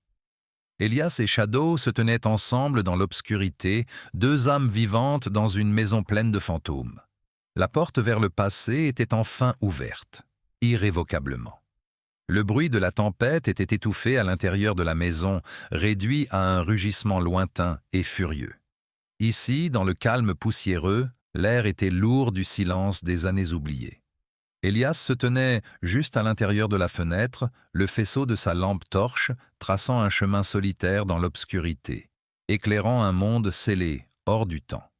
Elias et Shadow se tenaient ensemble dans l'obscurité, deux âmes vivantes dans une maison pleine de fantômes. La porte vers le passé était enfin ouverte, irrévocablement. Le bruit de la tempête était étouffé à l'intérieur de la maison, réduit à un rugissement lointain et furieux. Ici, dans le calme poussiéreux, l'air était lourd du silence des années oubliées. Elias se tenait juste à l'intérieur de la fenêtre, le faisceau de sa lampe torche traçant un chemin solitaire dans l'obscurité, éclairant un monde scellé, hors du temps.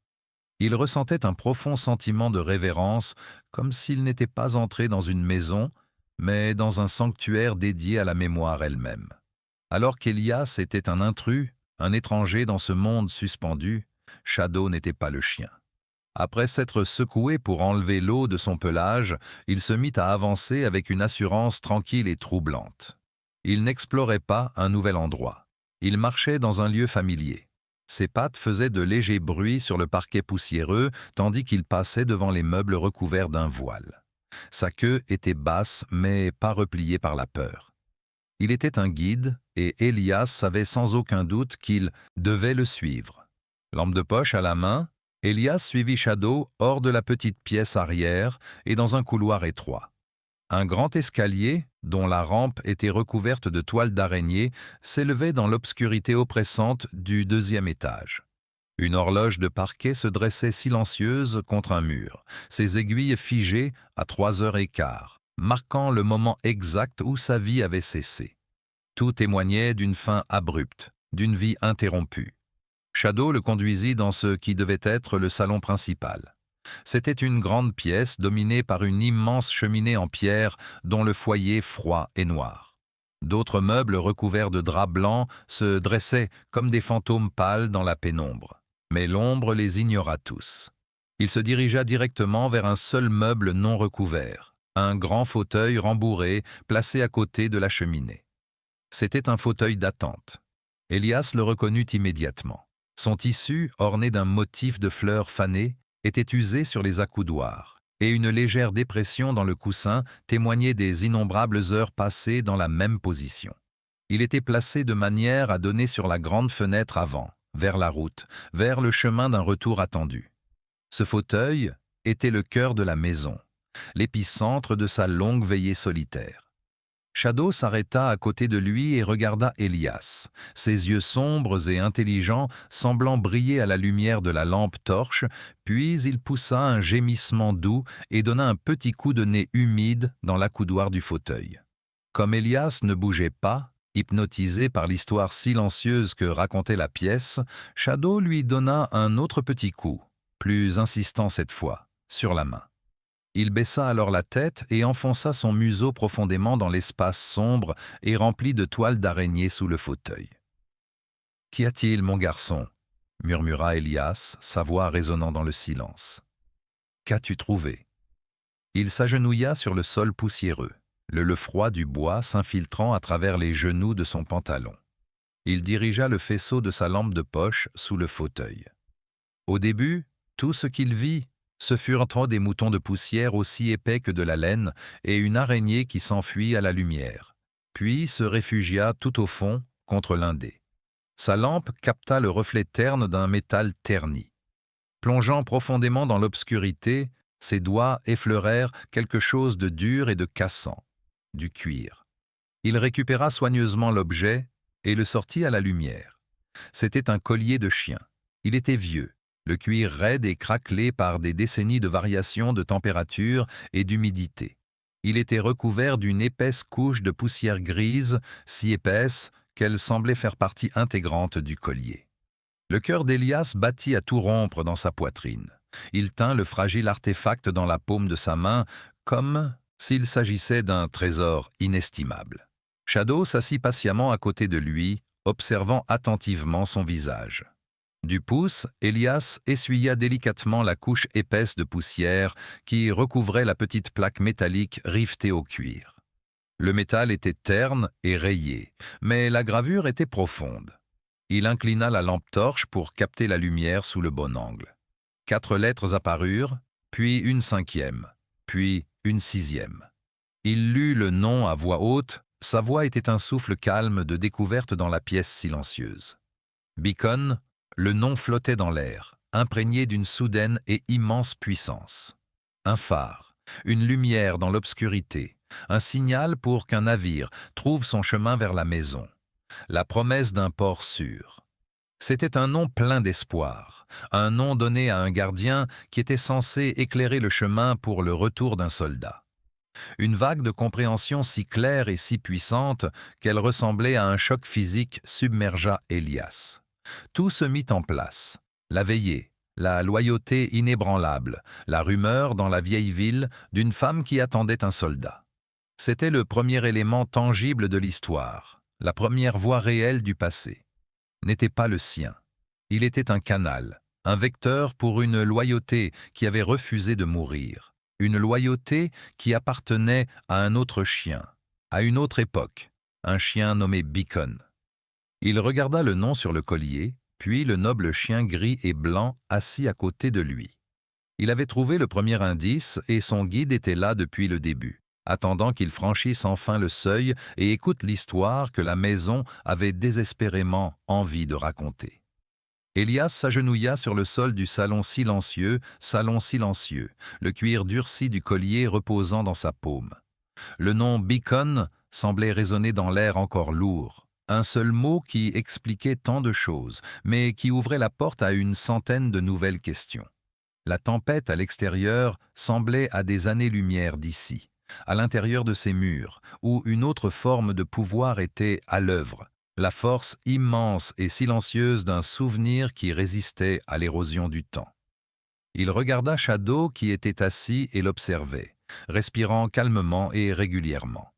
Il ressentait un profond sentiment de révérence, comme s'il n'était pas entré dans une maison, mais dans un sanctuaire dédié à la mémoire elle-même. Alors qu'Elias était un intrus, un étranger dans ce monde suspendu, Shadow n'était pas le chien. Après s'être secoué pour enlever l'eau de son pelage, il se mit à avancer avec une assurance tranquille et troublante. Il n'explorait pas un nouvel endroit. Il marchait dans un lieu familier. Ses pattes faisaient de légers bruits sur le parquet poussiéreux, tandis qu'il passait devant les meubles recouverts d'un voile. Sa queue était basse, mais pas repliée par la peur. Il était un guide, et Elias savait sans aucun doute qu'il devait le suivre. Lampe de poche à la main, Elias suivit Shadow hors de la petite pièce arrière et dans un couloir étroit. Un grand escalier, dont la rampe était recouverte de toiles d'araignée, s'élevait dans l'obscurité oppressante du deuxième étage. Une horloge de parquet se dressait silencieuse contre un mur, ses aiguilles figées à 3h15, marquant le moment exact où sa vie avait cessé. Tout témoignait d'une fin abrupte, d'une vie interrompue. Shadow le conduisit dans ce qui devait être le salon principal. C'était une grande pièce dominée par une immense cheminée en pierre dont le foyer froid et noir. D'autres meubles recouverts de draps blancs se dressaient comme des fantômes pâles dans la pénombre. Mais l'ombre les ignora tous. Il se dirigea directement vers un seul meuble non recouvert, un grand fauteuil rembourré placé à côté de la cheminée. C'était un fauteuil d'attente. Elias le reconnut immédiatement. Son tissu, orné d'un motif de fleurs fanées, était usé sur les accoudoirs, et une légère dépression dans le coussin témoignait des innombrables heures passées dans la même position. Il était placé de manière à donner sur la grande fenêtre avant, vers la route, vers le chemin d'un retour attendu. Ce fauteuil était le cœur de la maison, l'épicentre de sa longue veillée solitaire. Shadow s'arrêta à côté de lui et regarda Elias, ses yeux sombres et intelligents semblant briller à la lumière de la lampe torche, puis il poussa un gémissement doux et donna un petit coup de nez humide dans l'accoudoir du fauteuil. « Comme Élias ne bougeait pas, hypnotisé par l'histoire silencieuse que racontait la pièce, Shadow lui donna un autre petit coup, plus insistant cette fois, sur la main. Il baissa alors la tête et enfonça son museau profondément dans l'espace sombre et rempli de toiles d'araignée sous le fauteuil. « Qu'y a-t-il, mon garçon » murmura Élias, sa voix résonnant dans le silence. « Qu'as-tu trouvé » Il s'agenouilla sur le sol poussiéreux, le froid du bois s'infiltrant à travers les genoux de son pantalon. Il dirigea le faisceau de sa lampe de poche sous le fauteuil. Au début, tout ce qu'il vit, ce furent des moutons de poussière aussi épais que de la laine et une araignée qui s'enfuit à la lumière, puis se réfugia tout au fond contre l'un d'eux. Sa lampe capta le reflet terne d'un métal terni. Plongeant profondément dans l'obscurité, ses doigts effleurèrent quelque chose de dur et de cassant, du cuir. Il récupéra soigneusement l'objet et le sortit à la lumière. C'était un collier de chien. Il était vieux, le cuir raide et craquelé par des décennies de variations de température et d'humidité. Il était recouvert d'une épaisse couche de poussière grise, si épaisse qu'elle semblait faire partie intégrante du collier. Le cœur d'Élias battit à tout rompre dans sa poitrine. Il tint le fragile artefact dans la paume de sa main, comme s'il s'agissait d'un trésor inestimable. Shadow s'assit patiemment à côté de lui, observant attentivement son visage. Du pouce, Élias essuya délicatement la couche épaisse de poussière qui recouvrait la petite plaque métallique rivetée au cuir. Le métal était terne et rayé, mais la gravure était profonde. Il inclina la lampe torche pour capter la lumière sous le bon angle. 4 lettres apparurent, puis une 5e, puis une 6e. Il lut le nom à voix haute, sa voix était un souffle calme de découverte dans la pièce silencieuse. Beacon, le nom flottait dans l'air, imprégné d'une soudaine et immense puissance. Un phare, une lumière dans l'obscurité, un signal pour qu'un navire trouve son chemin vers la maison. La promesse d'un port sûr. C'était un nom plein d'espoir, un nom donné à un gardien qui était censé éclairer le chemin pour le retour d'un soldat. Une vague de compréhension si claire et si puissante qu'elle ressemblait à un choc physique submergea Élias. Tout se mit en place. La veillée, la loyauté inébranlable, la rumeur dans la vieille ville d'une femme qui attendait un soldat. C'était le premier élément tangible de l'histoire, la première voix réelle du passé. N'était pas le sien. Il était un canal, un vecteur pour une loyauté qui avait refusé de mourir. Une loyauté qui appartenait à un autre chien, à une autre époque, un chien nommé Beacon. Il regarda le nom sur le collier, puis le noble chien gris et blanc assis à côté de lui. Il avait trouvé le premier indice et son guide était là depuis le début, attendant qu'il franchisse enfin le seuil et écoute l'histoire que la maison avait désespérément envie de raconter. Élias s'agenouilla sur le sol du salon silencieux, le cuir durci du collier reposant dans sa paume. Le nom Beacon semblait résonner dans l'air encore lourd, un seul mot qui expliquait tant de choses, mais qui ouvrait la porte à une centaine de nouvelles questions. La tempête à l'extérieur semblait à des années-lumière d'ici, à l'intérieur de ces murs, où une autre forme de pouvoir était à l'œuvre, la force immense et silencieuse d'un souvenir qui résistait à l'érosion du temps. Il regarda Shadow qui était assis et l'observait, respirant calmement et régulièrement.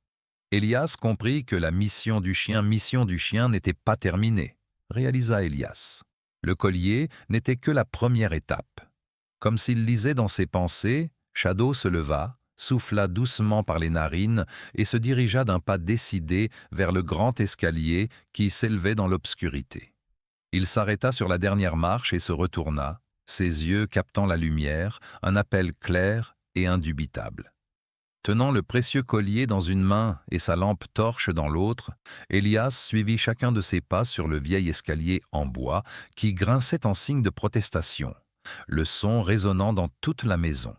Élias comprit que la mission du chien n'était pas terminée, réalisa Élias. Le collier n'était que la première étape. Comme s'il lisait dans ses pensées, Shadow se leva, souffla doucement par les narines et se dirigea d'un pas décidé vers le grand escalier qui s'élevait dans l'obscurité. Il s'arrêta sur la dernière marche et se retourna, ses yeux captant la lumière, un appel clair et indubitable. Tenant le précieux collier dans une main et sa lampe torche dans l'autre, Élias suivit chacun de ses pas sur le vieil escalier en bois qui grinçait en signe de protestation, le son résonnant dans toute la maison.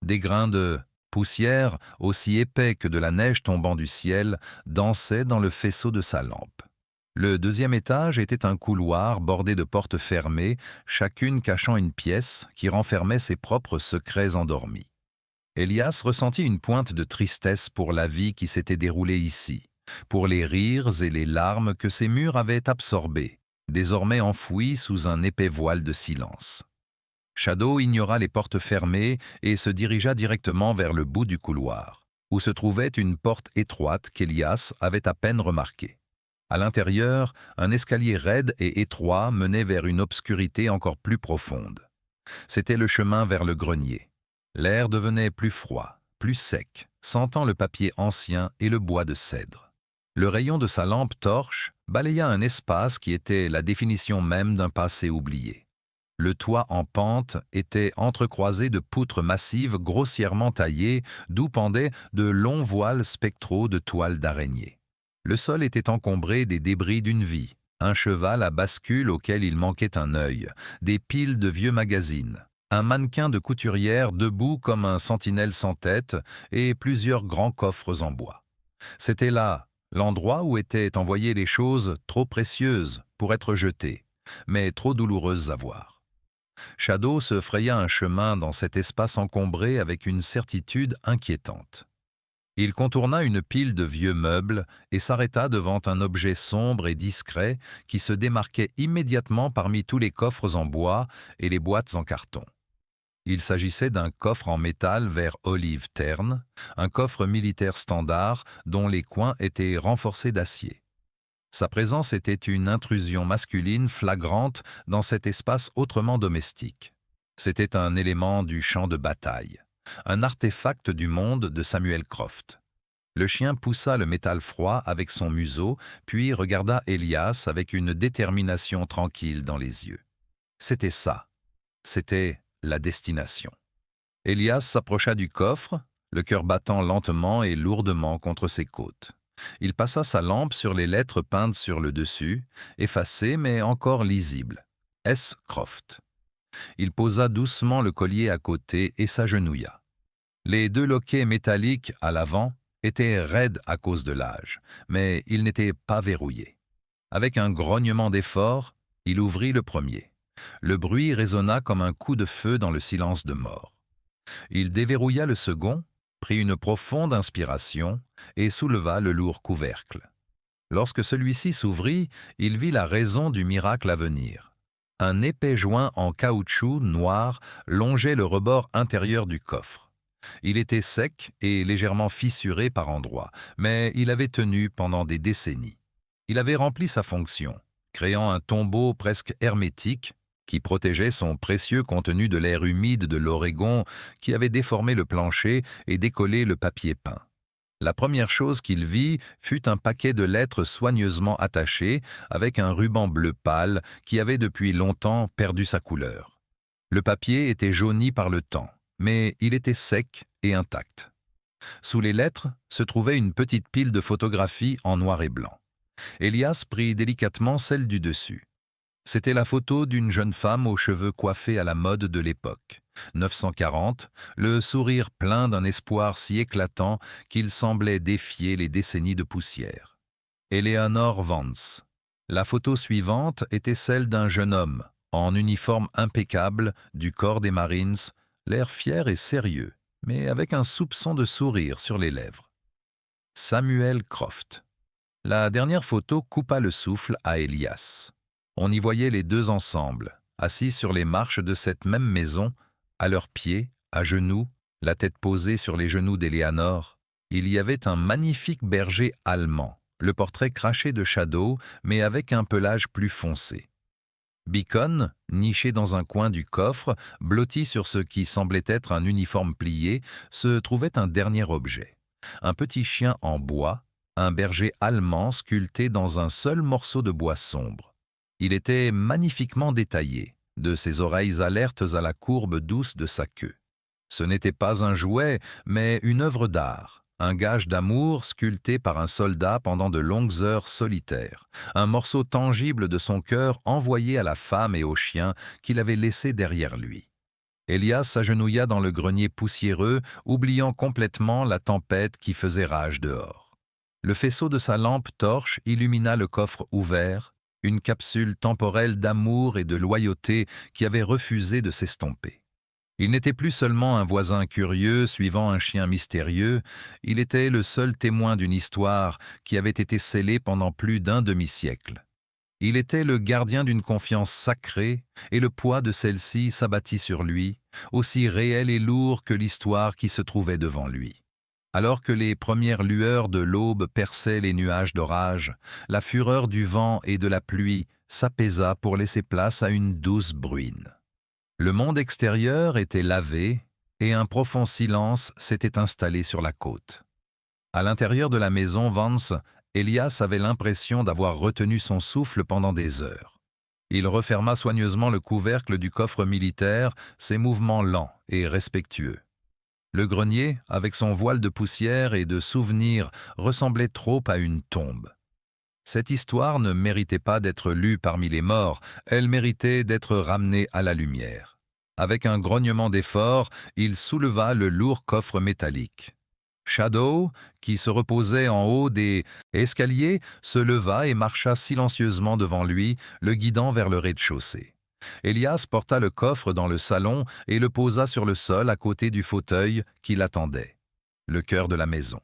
Des grains de poussière, aussi épais que de la neige tombant du ciel, dansaient dans le faisceau de sa lampe. Le 2e étage était un couloir bordé de portes fermées, chacune cachant une pièce qui renfermait ses propres secrets endormis. Élias ressentit une pointe de tristesse pour la vie qui s'était déroulée ici, pour les rires et les larmes que ces murs avaient absorbés, désormais enfouis sous un épais voile de silence. Shadow ignora les portes fermées et se dirigea directement vers le bout du couloir, où se trouvait une porte étroite qu'Élias avait à peine remarquée. À l'intérieur, un escalier raide et étroit menait vers une obscurité encore plus profonde. C'était le chemin vers le grenier. L'air devenait plus froid, plus sec, sentant le papier ancien et le bois de cèdre. Le rayon de sa lampe torche balaya un espace qui était la définition même d'un passé oublié. Le toit en pente était entrecroisé de poutres massives grossièrement taillées, d'où pendaient de longs voiles spectraux de toiles d'araignée. Le sol était encombré des débris d'une vie, un cheval à bascule auquel il manquait un œil, des piles de vieux magazines, un mannequin de couturière debout comme un sentinelle sans tête et plusieurs grands coffres en bois. C'était là l'endroit où étaient envoyées les choses trop précieuses pour être jetées, mais trop douloureuses à voir. Shadow se fraya un chemin dans cet espace encombré avec une certitude inquiétante. Il contourna une pile de vieux meubles et s'arrêta devant un objet sombre et discret qui se démarquait immédiatement parmi tous les coffres en bois et les boîtes en carton. Il s'agissait d'un coffre en métal vert olive terne, un coffre militaire standard dont les coins étaient renforcés d'acier. Sa présence était une intrusion masculine flagrante dans cet espace autrement domestique. C'était un élément du champ de bataille, un artefact du monde de Samuel Croft. Le chien poussa le métal froid avec son museau, puis regarda Élias avec une détermination tranquille dans les yeux. C'était ça. C'était la destination. Élias s'approcha du coffre, le cœur battant lentement et lourdement contre ses côtes. Il passa sa lampe sur les lettres peintes sur le dessus, effacées mais encore lisibles. S. Croft. Il posa doucement le collier à côté et s'agenouilla. Les deux loquets métalliques à l'avant étaient raides à cause de l'âge, mais ils n'étaient pas verrouillés. Avec un grognement d'effort, il ouvrit le premier. Le bruit résonna comme un coup de feu dans le silence de mort. Il déverrouilla le second, prit une profonde inspiration et souleva le lourd couvercle. Lorsque celui-ci s'ouvrit, il vit la raison du miracle à venir. Un épais joint en caoutchouc noir longeait le rebord intérieur du coffre. Il était sec et légèrement fissuré par endroits, mais il avait tenu pendant des décennies. Il avait rempli sa fonction, créant un tombeau presque hermétique qui protégeait son précieux contenu de l'air humide de l'Oregon qui avait déformé le plancher et décollé le papier peint. La première chose qu'il vit fut un paquet de lettres soigneusement attachées avec un ruban bleu pâle qui avait depuis longtemps perdu sa couleur. Le papier était jauni par le temps, mais il était sec et intact. Sous les lettres se trouvait une petite pile de photographies en noir et blanc. Élias prit délicatement celle du dessus. C'était la photo d'une jeune femme aux cheveux coiffés à la mode de l'époque. 940, le sourire plein d'un espoir si éclatant qu'il semblait défier les décennies de poussière. Eleanor Vance. La photo suivante était celle d'un jeune homme, en uniforme impeccable du corps des Marines, l'air fier et sérieux, mais avec un soupçon de sourire sur les lèvres. Samuel Croft. La dernière photo coupa le souffle à Élias. On y voyait les deux ensemble, assis sur les marches de cette même maison, à leurs pieds, à genoux, la tête posée sur les genoux d'Eleanor. Il y avait un magnifique berger allemand, le portrait craché de Shadow, mais avec un pelage plus foncé. Beacon, niché dans un coin du coffre, blotti sur ce qui semblait être un uniforme plié, se trouvait un dernier objet. Un petit chien en bois, un berger allemand sculpté dans un seul morceau de bois sombre. Il était magnifiquement détaillé, de ses oreilles alertes à la courbe douce de sa queue. Ce n'était pas un jouet, mais une œuvre d'art, un gage d'amour sculpté par un soldat pendant de longues heures solitaires, un morceau tangible de son cœur envoyé à la femme et au chien qu'il avait laissé derrière lui. Élias s'agenouilla dans le grenier poussiéreux, oubliant complètement la tempête qui faisait rage dehors. Le faisceau de sa lampe torche illumina le coffre ouvert, une capsule temporelle d'amour et de loyauté qui avait refusé de s'estomper. Il n'était plus seulement un voisin curieux suivant un chien mystérieux, il était le seul témoin d'une histoire qui avait été scellée pendant plus d'un demi-siècle. Il était le gardien d'une confiance sacrée, et le poids de celle-ci s'abattit sur lui, aussi réel et lourd que l'histoire qui se trouvait devant lui. Alors que les premières lueurs de l'aube perçaient les nuages d'orage, la fureur du vent et de la pluie s'apaisa pour laisser place à une douce bruine. Le monde extérieur était lavé et un profond silence s'était installé sur la côte. À l'intérieur de la maison Vance, Elias avait l'impression d'avoir retenu son souffle pendant des heures. Il referma soigneusement le couvercle du coffre militaire, ses mouvements lents et respectueux. Le grenier, avec son voile de poussière et de souvenirs, ressemblait trop à une tombe. Cette histoire ne méritait pas d'être lue parmi les morts, elle méritait d'être ramenée à la lumière. Avec un grognement d'effort, il souleva le lourd coffre métallique. Shadow, qui se reposait en haut des escaliers, se leva et marcha silencieusement devant lui, le guidant vers le rez-de-chaussée. Elias porta le coffre dans le salon et le posa sur le sol à côté du fauteuil qui l'attendait, le cœur de la maison.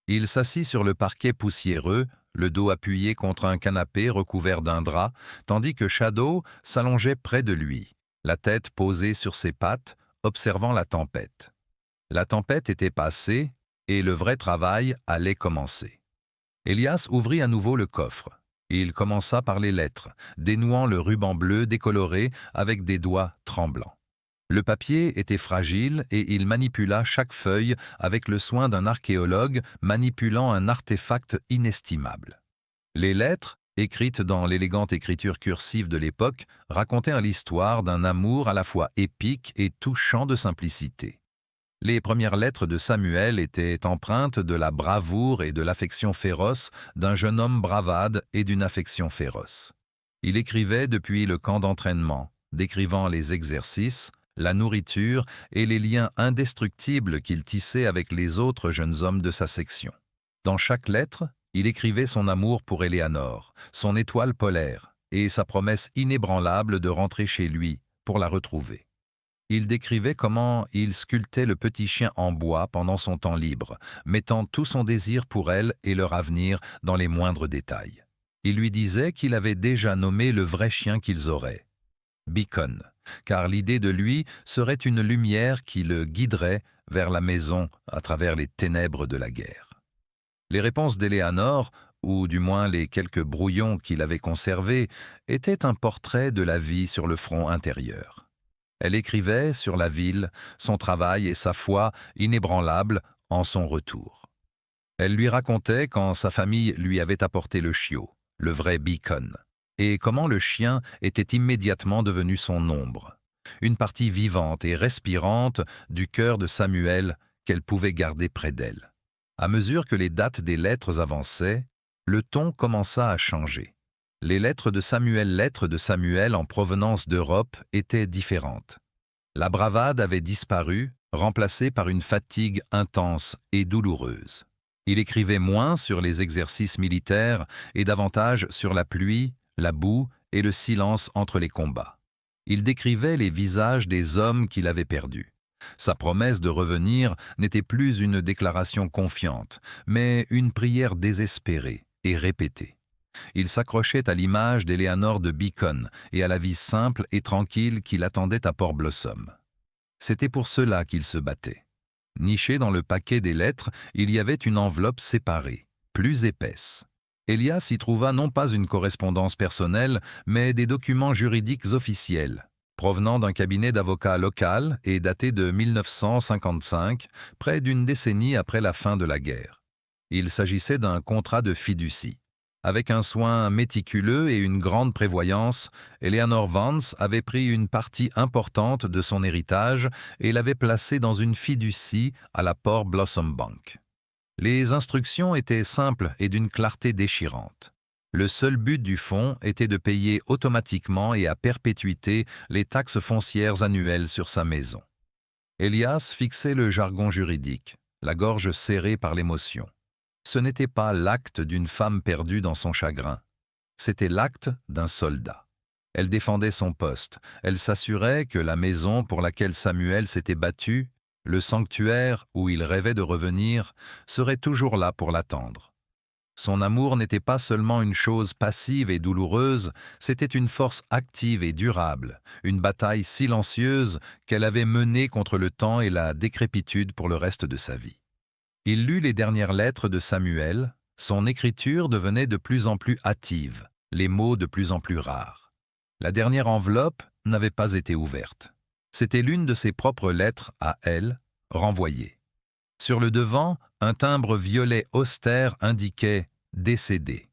Il s'assit sur le parquet poussiéreux, le dos appuyé contre un canapé recouvert d'un drap, tandis que Shadow s'allongeait près de lui, la tête posée sur ses pattes, observant la tempête. La tempête était passée et le vrai travail allait commencer. Elias ouvrit à nouveau le coffre. Il commença par les lettres, dénouant le ruban bleu décoloré avec des doigts tremblants. Le papier était fragile et il manipula chaque feuille avec le soin d'un archéologue manipulant un artefact inestimable. Les lettres, écrites dans l'élégante écriture cursive de l'époque, racontaient l'histoire d'un amour à la fois épique et touchant de simplicité. Les premières lettres de Samuel étaient empreintes de la bravoure et de l'affection féroce d'un jeune homme bravade et d'une affection féroce. Il écrivait depuis le camp d'entraînement, décrivant les exercices, la nourriture et les liens indestructibles qu'il tissait avec les autres jeunes hommes de sa section. Dans chaque lettre, il écrivait son amour pour Éléanore, son étoile polaire, et sa promesse inébranlable de rentrer chez lui pour la retrouver. Il décrivait comment il sculptait le petit chien en bois pendant son temps libre, mettant tout son désir pour elle et leur avenir dans les moindres détails. Il lui disait qu'il avait déjà nommé le vrai chien qu'ils auraient, Beacon, car l'idée de lui serait une lumière qui le guiderait vers la maison à travers les ténèbres de la guerre. Les réponses d'Éléanore, ou du moins les quelques brouillons qu'il avait conservés, étaient un portrait de la vie sur le front intérieur. Elle écrivait sur la ville, son travail et sa foi inébranlables en son retour. Elle lui racontait quand sa famille lui avait apporté le chiot, le vrai Beacon, et comment le chien était immédiatement devenu son ombre, une partie vivante et respirante du cœur de Samuel qu'elle pouvait garder près d'elle. À mesure que les dates des lettres avançaient, le ton commença à changer. Les lettres de Samuel en provenance d'Europe étaient différentes. La bravade avait disparu, remplacée par une fatigue intense et douloureuse. Il écrivait moins sur les exercices militaires et davantage sur la pluie, la boue et le silence entre les combats. Il décrivait les visages des hommes qu'il avait perdus. Sa promesse de revenir n'était plus une déclaration confiante, mais une prière désespérée et répétée. Il s'accrochait à l'image d'Éléanore de Beacon et à la vie simple et tranquille qui l'attendait à Port Blossom. C'était pour cela qu'il se battait. Niché dans le paquet des lettres, il y avait une enveloppe séparée, plus épaisse. Elias y trouva non pas une correspondance personnelle, mais des documents juridiques officiels, provenant d'un cabinet d'avocats local et datés de 1955, près d'une décennie après la fin de la guerre. Il s'agissait d'un contrat de fiducie. Avec un soin méticuleux et une grande prévoyance, Eleanor Vance avait pris une partie importante de son héritage et l'avait placé dans une fiducie à la Port Blossom Bank. Les instructions étaient simples et d'une clarté déchirante. Le seul but du fonds était de payer automatiquement et à perpétuité les taxes foncières annuelles sur sa maison. Elias fixait le jargon juridique, la gorge serrée par l'émotion. Ce n'était pas l'acte d'une femme perdue dans son chagrin, c'était l'acte d'un soldat. Elle défendait son poste. Elle s'assurait que la maison pour laquelle Samuel s'était battu, le sanctuaire où il rêvait de revenir, serait toujours là pour l'attendre. Son amour n'était pas seulement une chose passive et douloureuse, c'était une force active et durable, une bataille silencieuse qu'elle avait menée contre le temps et la décrépitude pour le reste de sa vie. Il lut les dernières lettres de Samuel, son écriture devenait de plus en plus hâtive, les mots de plus en plus rares. La dernière enveloppe n'avait pas été ouverte. C'était l'une de ses propres lettres à elle, renvoyée. Sur le devant, un timbre violet austère indiquait « Décédé ».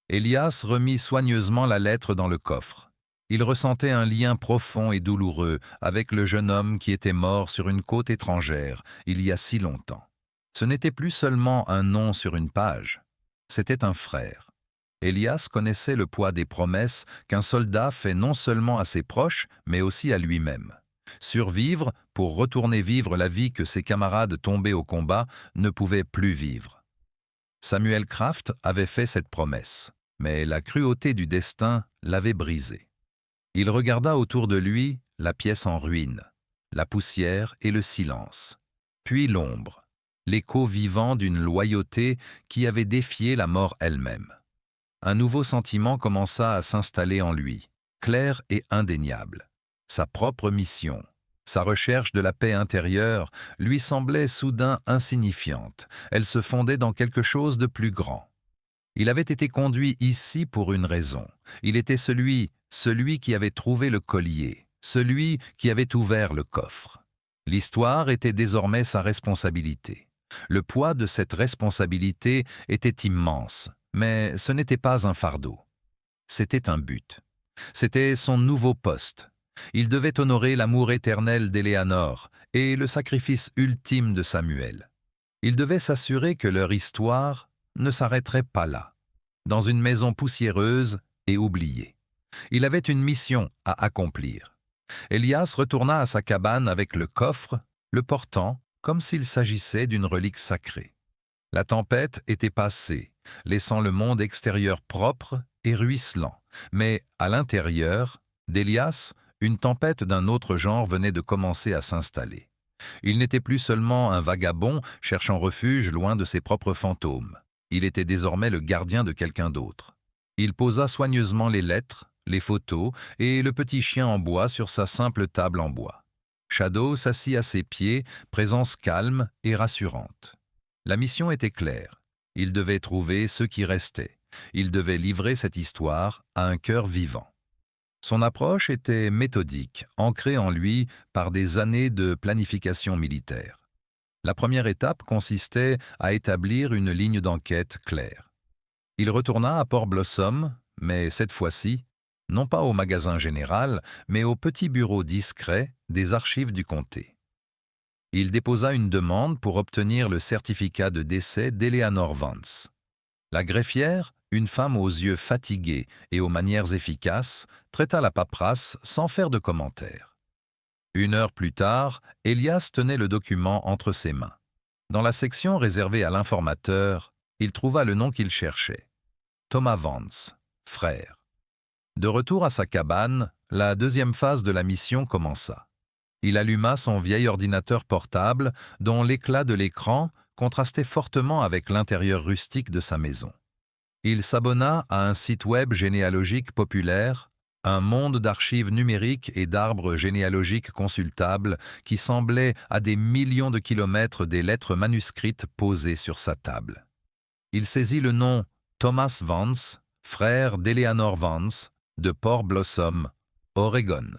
Elias remit soigneusement la lettre dans le coffre. Il ressentait un lien profond et douloureux avec le jeune homme qui était mort sur une côte étrangère il y a si longtemps. Ce n'était plus seulement un nom sur une page, c'était un frère. Elias connaissait le poids des promesses qu'un soldat fait non seulement à ses proches, mais aussi à lui-même. Survivre pour retourner vivre la vie que ses camarades tombés au combat ne pouvaient plus vivre. Samuel Kraft avait fait cette promesse, mais la cruauté du destin l'avait brisée. Il regarda autour de lui la pièce en ruine, la poussière et le silence, puis l'ombre, l'écho vivant d'une loyauté qui avait défié la mort elle-même. Un nouveau sentiment commença à s'installer en lui, clair et indéniable. Sa propre mission, sa recherche de la paix intérieure, lui semblait soudain insignifiante. Elle se fondait dans quelque chose de plus grand. Il avait été conduit ici pour une raison. Il était celui qui avait trouvé le collier, celui qui avait ouvert le coffre. L'histoire était désormais sa responsabilité. Le poids de cette responsabilité était immense, mais ce n'était pas un fardeau. C'était un but. C'était son nouveau poste. Il devait honorer l'amour éternel d'Éléanore et le sacrifice ultime de Samuel. Il devait s'assurer que leur histoire ne s'arrêterait pas là, dans une maison poussiéreuse et oubliée. Il avait une mission à accomplir. Elias retourna à sa cabane avec le coffre, le portant comme s'il s'agissait d'une relique sacrée. La tempête était passée, laissant le monde extérieur propre et ruisselant, mais à l'intérieur d'Elias, une tempête d'un autre genre venait de commencer à s'installer. Il n'était plus seulement un vagabond cherchant refuge loin de ses propres fantômes. Il était désormais le gardien de quelqu'un d'autre. Il posa soigneusement les lettres, les photos et le petit chien en bois sur sa simple table en bois. Shadow s'assit à ses pieds, présence calme et rassurante. La mission était claire. Il devait trouver ceux qui restaient. Il devait livrer cette histoire à un cœur vivant. Son approche était méthodique, ancrée en lui par des années de planification militaire. La première étape consistait à établir une ligne d'enquête claire. Il retourna à Port Blossom, mais cette fois-ci, non pas au magasin général, mais au petit bureau discret des archives du comté. Il déposa une demande pour obtenir le certificat de décès d'Eleanor Vance. La greffière, une femme aux yeux fatigués et aux manières efficaces, traita la paperasse sans faire de commentaires. 1 heure plus tard, Elias tenait le document entre ses mains. Dans la section réservée à l'informateur, il trouva le nom qu'il cherchait. Thomas Vance, frère. De retour à sa cabane, la deuxième phase de la mission commença. Il alluma son vieil ordinateur portable, dont l'éclat de l'écran contrastait fortement avec l'intérieur rustique de sa maison. Il s'abonna à un site web généalogique populaire, un monde d'archives numériques et d'arbres généalogiques consultables qui semblait à des millions de kilomètres des lettres manuscrites posées sur sa table. Il saisit le nom Thomas Vance, frère d'Eleanor Vance, de Port Blossom, Oregon.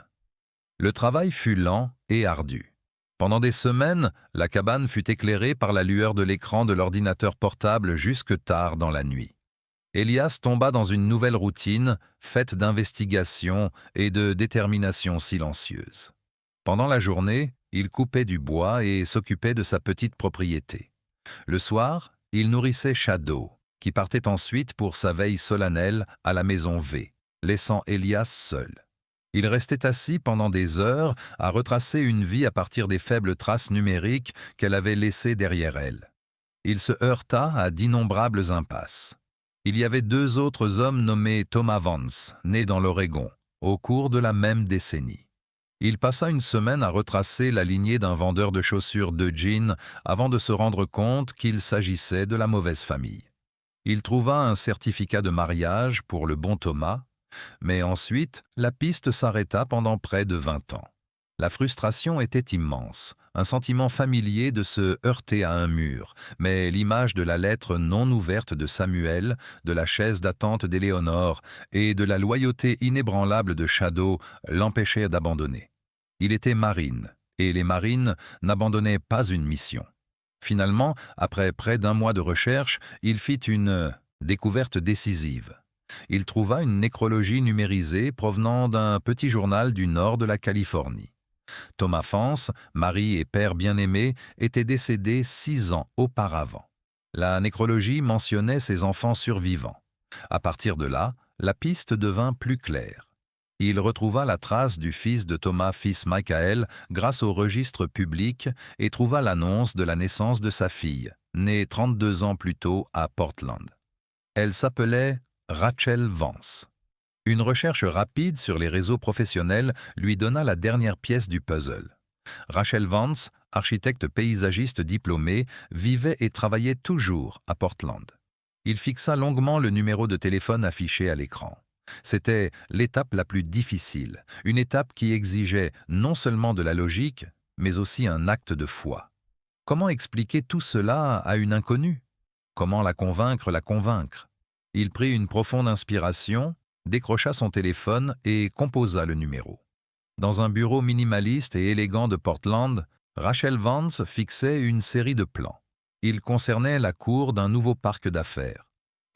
Le travail fut lent et ardu. Pendant des semaines, la cabane fut éclairée par la lueur de l'écran de l'ordinateur portable jusque tard dans la nuit. Elias tomba dans une nouvelle routine, faite d'investigation et de détermination silencieuse. Pendant la journée, il coupait du bois et s'occupait de sa petite propriété. Le soir, il nourrissait Shadow, qui partait ensuite pour sa veille solennelle à la maison V, laissant Elias seul. Il restait assis pendant des heures à retracer une vie à partir des faibles traces numériques qu'elle avait laissées derrière elle. Il se heurta à d'innombrables impasses. Il y avait 2 autres hommes nommés Thomas Vance, nés dans l'Oregon, au cours de la même décennie. Il passa une semaine à retracer la lignée d'un vendeur de chaussures de jeans avant de se rendre compte qu'il s'agissait de la mauvaise famille. Il trouva un certificat de mariage pour le bon Thomas, mais ensuite, la piste s'arrêta pendant près de 20 ans. La frustration était immense, un sentiment familier de se heurter à un mur, mais l'image de la lettre non ouverte de Samuel, de la chaise d'attente d'Éléonore et de la loyauté inébranlable de Shadow l'empêchèrent d'abandonner. Il était marine, et les marines n'abandonnaient pas une mission. Finalement, après près d'un mois de recherche, il fit une découverte décisive. Il trouva une nécrologie numérisée provenant d'un petit journal du nord de la Californie. Thomas Fance, mari et père bien-aimé, était décédé 6 ans auparavant. La nécrologie mentionnait ses enfants survivants. À partir de là, la piste devint plus claire. Il retrouva la trace du fils de Thomas Fils Michael grâce au registre public et trouva l'annonce de la naissance de sa fille, née 32 ans plus tôt à Portland. Elle s'appelait Rachel Vance. Une recherche rapide sur les réseaux professionnels lui donna la dernière pièce du puzzle. Rachel Vance, architecte paysagiste diplômée, vivait et travaillait toujours à Portland. Il fixa longuement le numéro de téléphone affiché à l'écran. C'était l'étape la plus difficile, une étape qui exigeait non seulement de la logique, mais aussi un acte de foi. Comment expliquer tout cela à une inconnue? Comment la convaincre? Il prit une profonde inspiration, décrocha son téléphone et composa le numéro. Dans un bureau minimaliste et élégant de Portland, Rachel Vance fixait une série de plans. Ils concernaient la cour d'un nouveau parc d'affaires.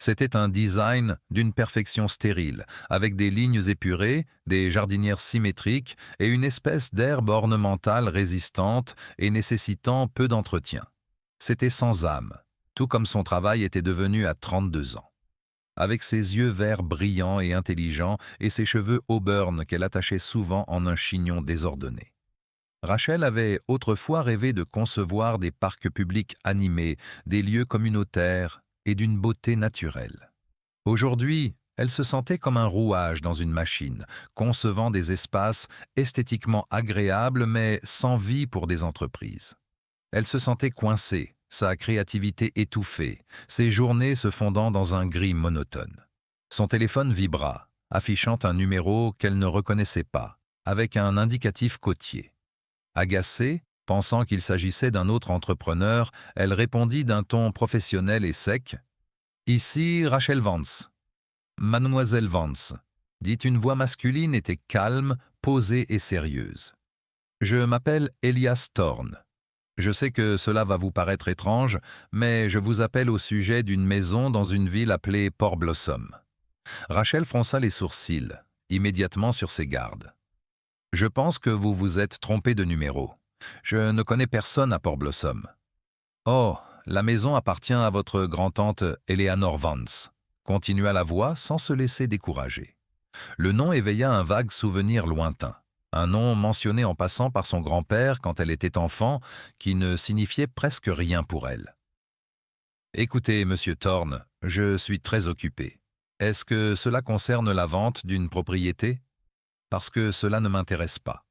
C'était un design d'une perfection stérile, avec des lignes épurées, des jardinières symétriques et une espèce d'herbe ornementale résistante et nécessitant peu d'entretien. C'était sans âme, tout comme son travail était devenu à 32 ans. Avec ses yeux verts brillants et intelligents et ses cheveux auburn qu'elle attachait souvent en un chignon désordonné. Rachel avait autrefois rêvé de concevoir des parcs publics animés, des lieux communautaires et d'une beauté naturelle. Aujourd'hui, elle se sentait comme un rouage dans une machine, concevant des espaces esthétiquement agréables mais sans vie pour des entreprises. Elle se sentait coincée, sa créativité étouffée, ses journées se fondant dans un gris monotone. Son téléphone vibra, affichant un numéro qu'elle ne reconnaissait pas, avec un indicatif côtier. Agacée, pensant qu'il s'agissait d'un autre entrepreneur, elle répondit d'un ton professionnel et sec « Ici Rachel Vance. »« Mademoiselle Vance », dit une voix masculine était calme, posée et sérieuse. « Je m'appelle Elias Thorne. Je sais que cela va vous paraître étrange, mais je vous appelle au sujet d'une maison dans une ville appelée Port Blossom. » Rachel fronça les sourcils, immédiatement sur ses gardes. « Je pense que vous vous êtes trompé de numéro. Je ne connais personne à Port Blossom. »« Oh, la maison appartient à votre grand-tante Eleanor Vance, » continua la voix sans se laisser décourager. Le nom éveilla un vague souvenir lointain. Un nom mentionné en passant par son grand-père quand elle était enfant, qui ne signifiait presque rien pour elle. « Écoutez, monsieur Thorne, je suis très occupé. Est-ce que cela concerne la vente d'une propriété? Parce que cela ne m'intéresse pas. »«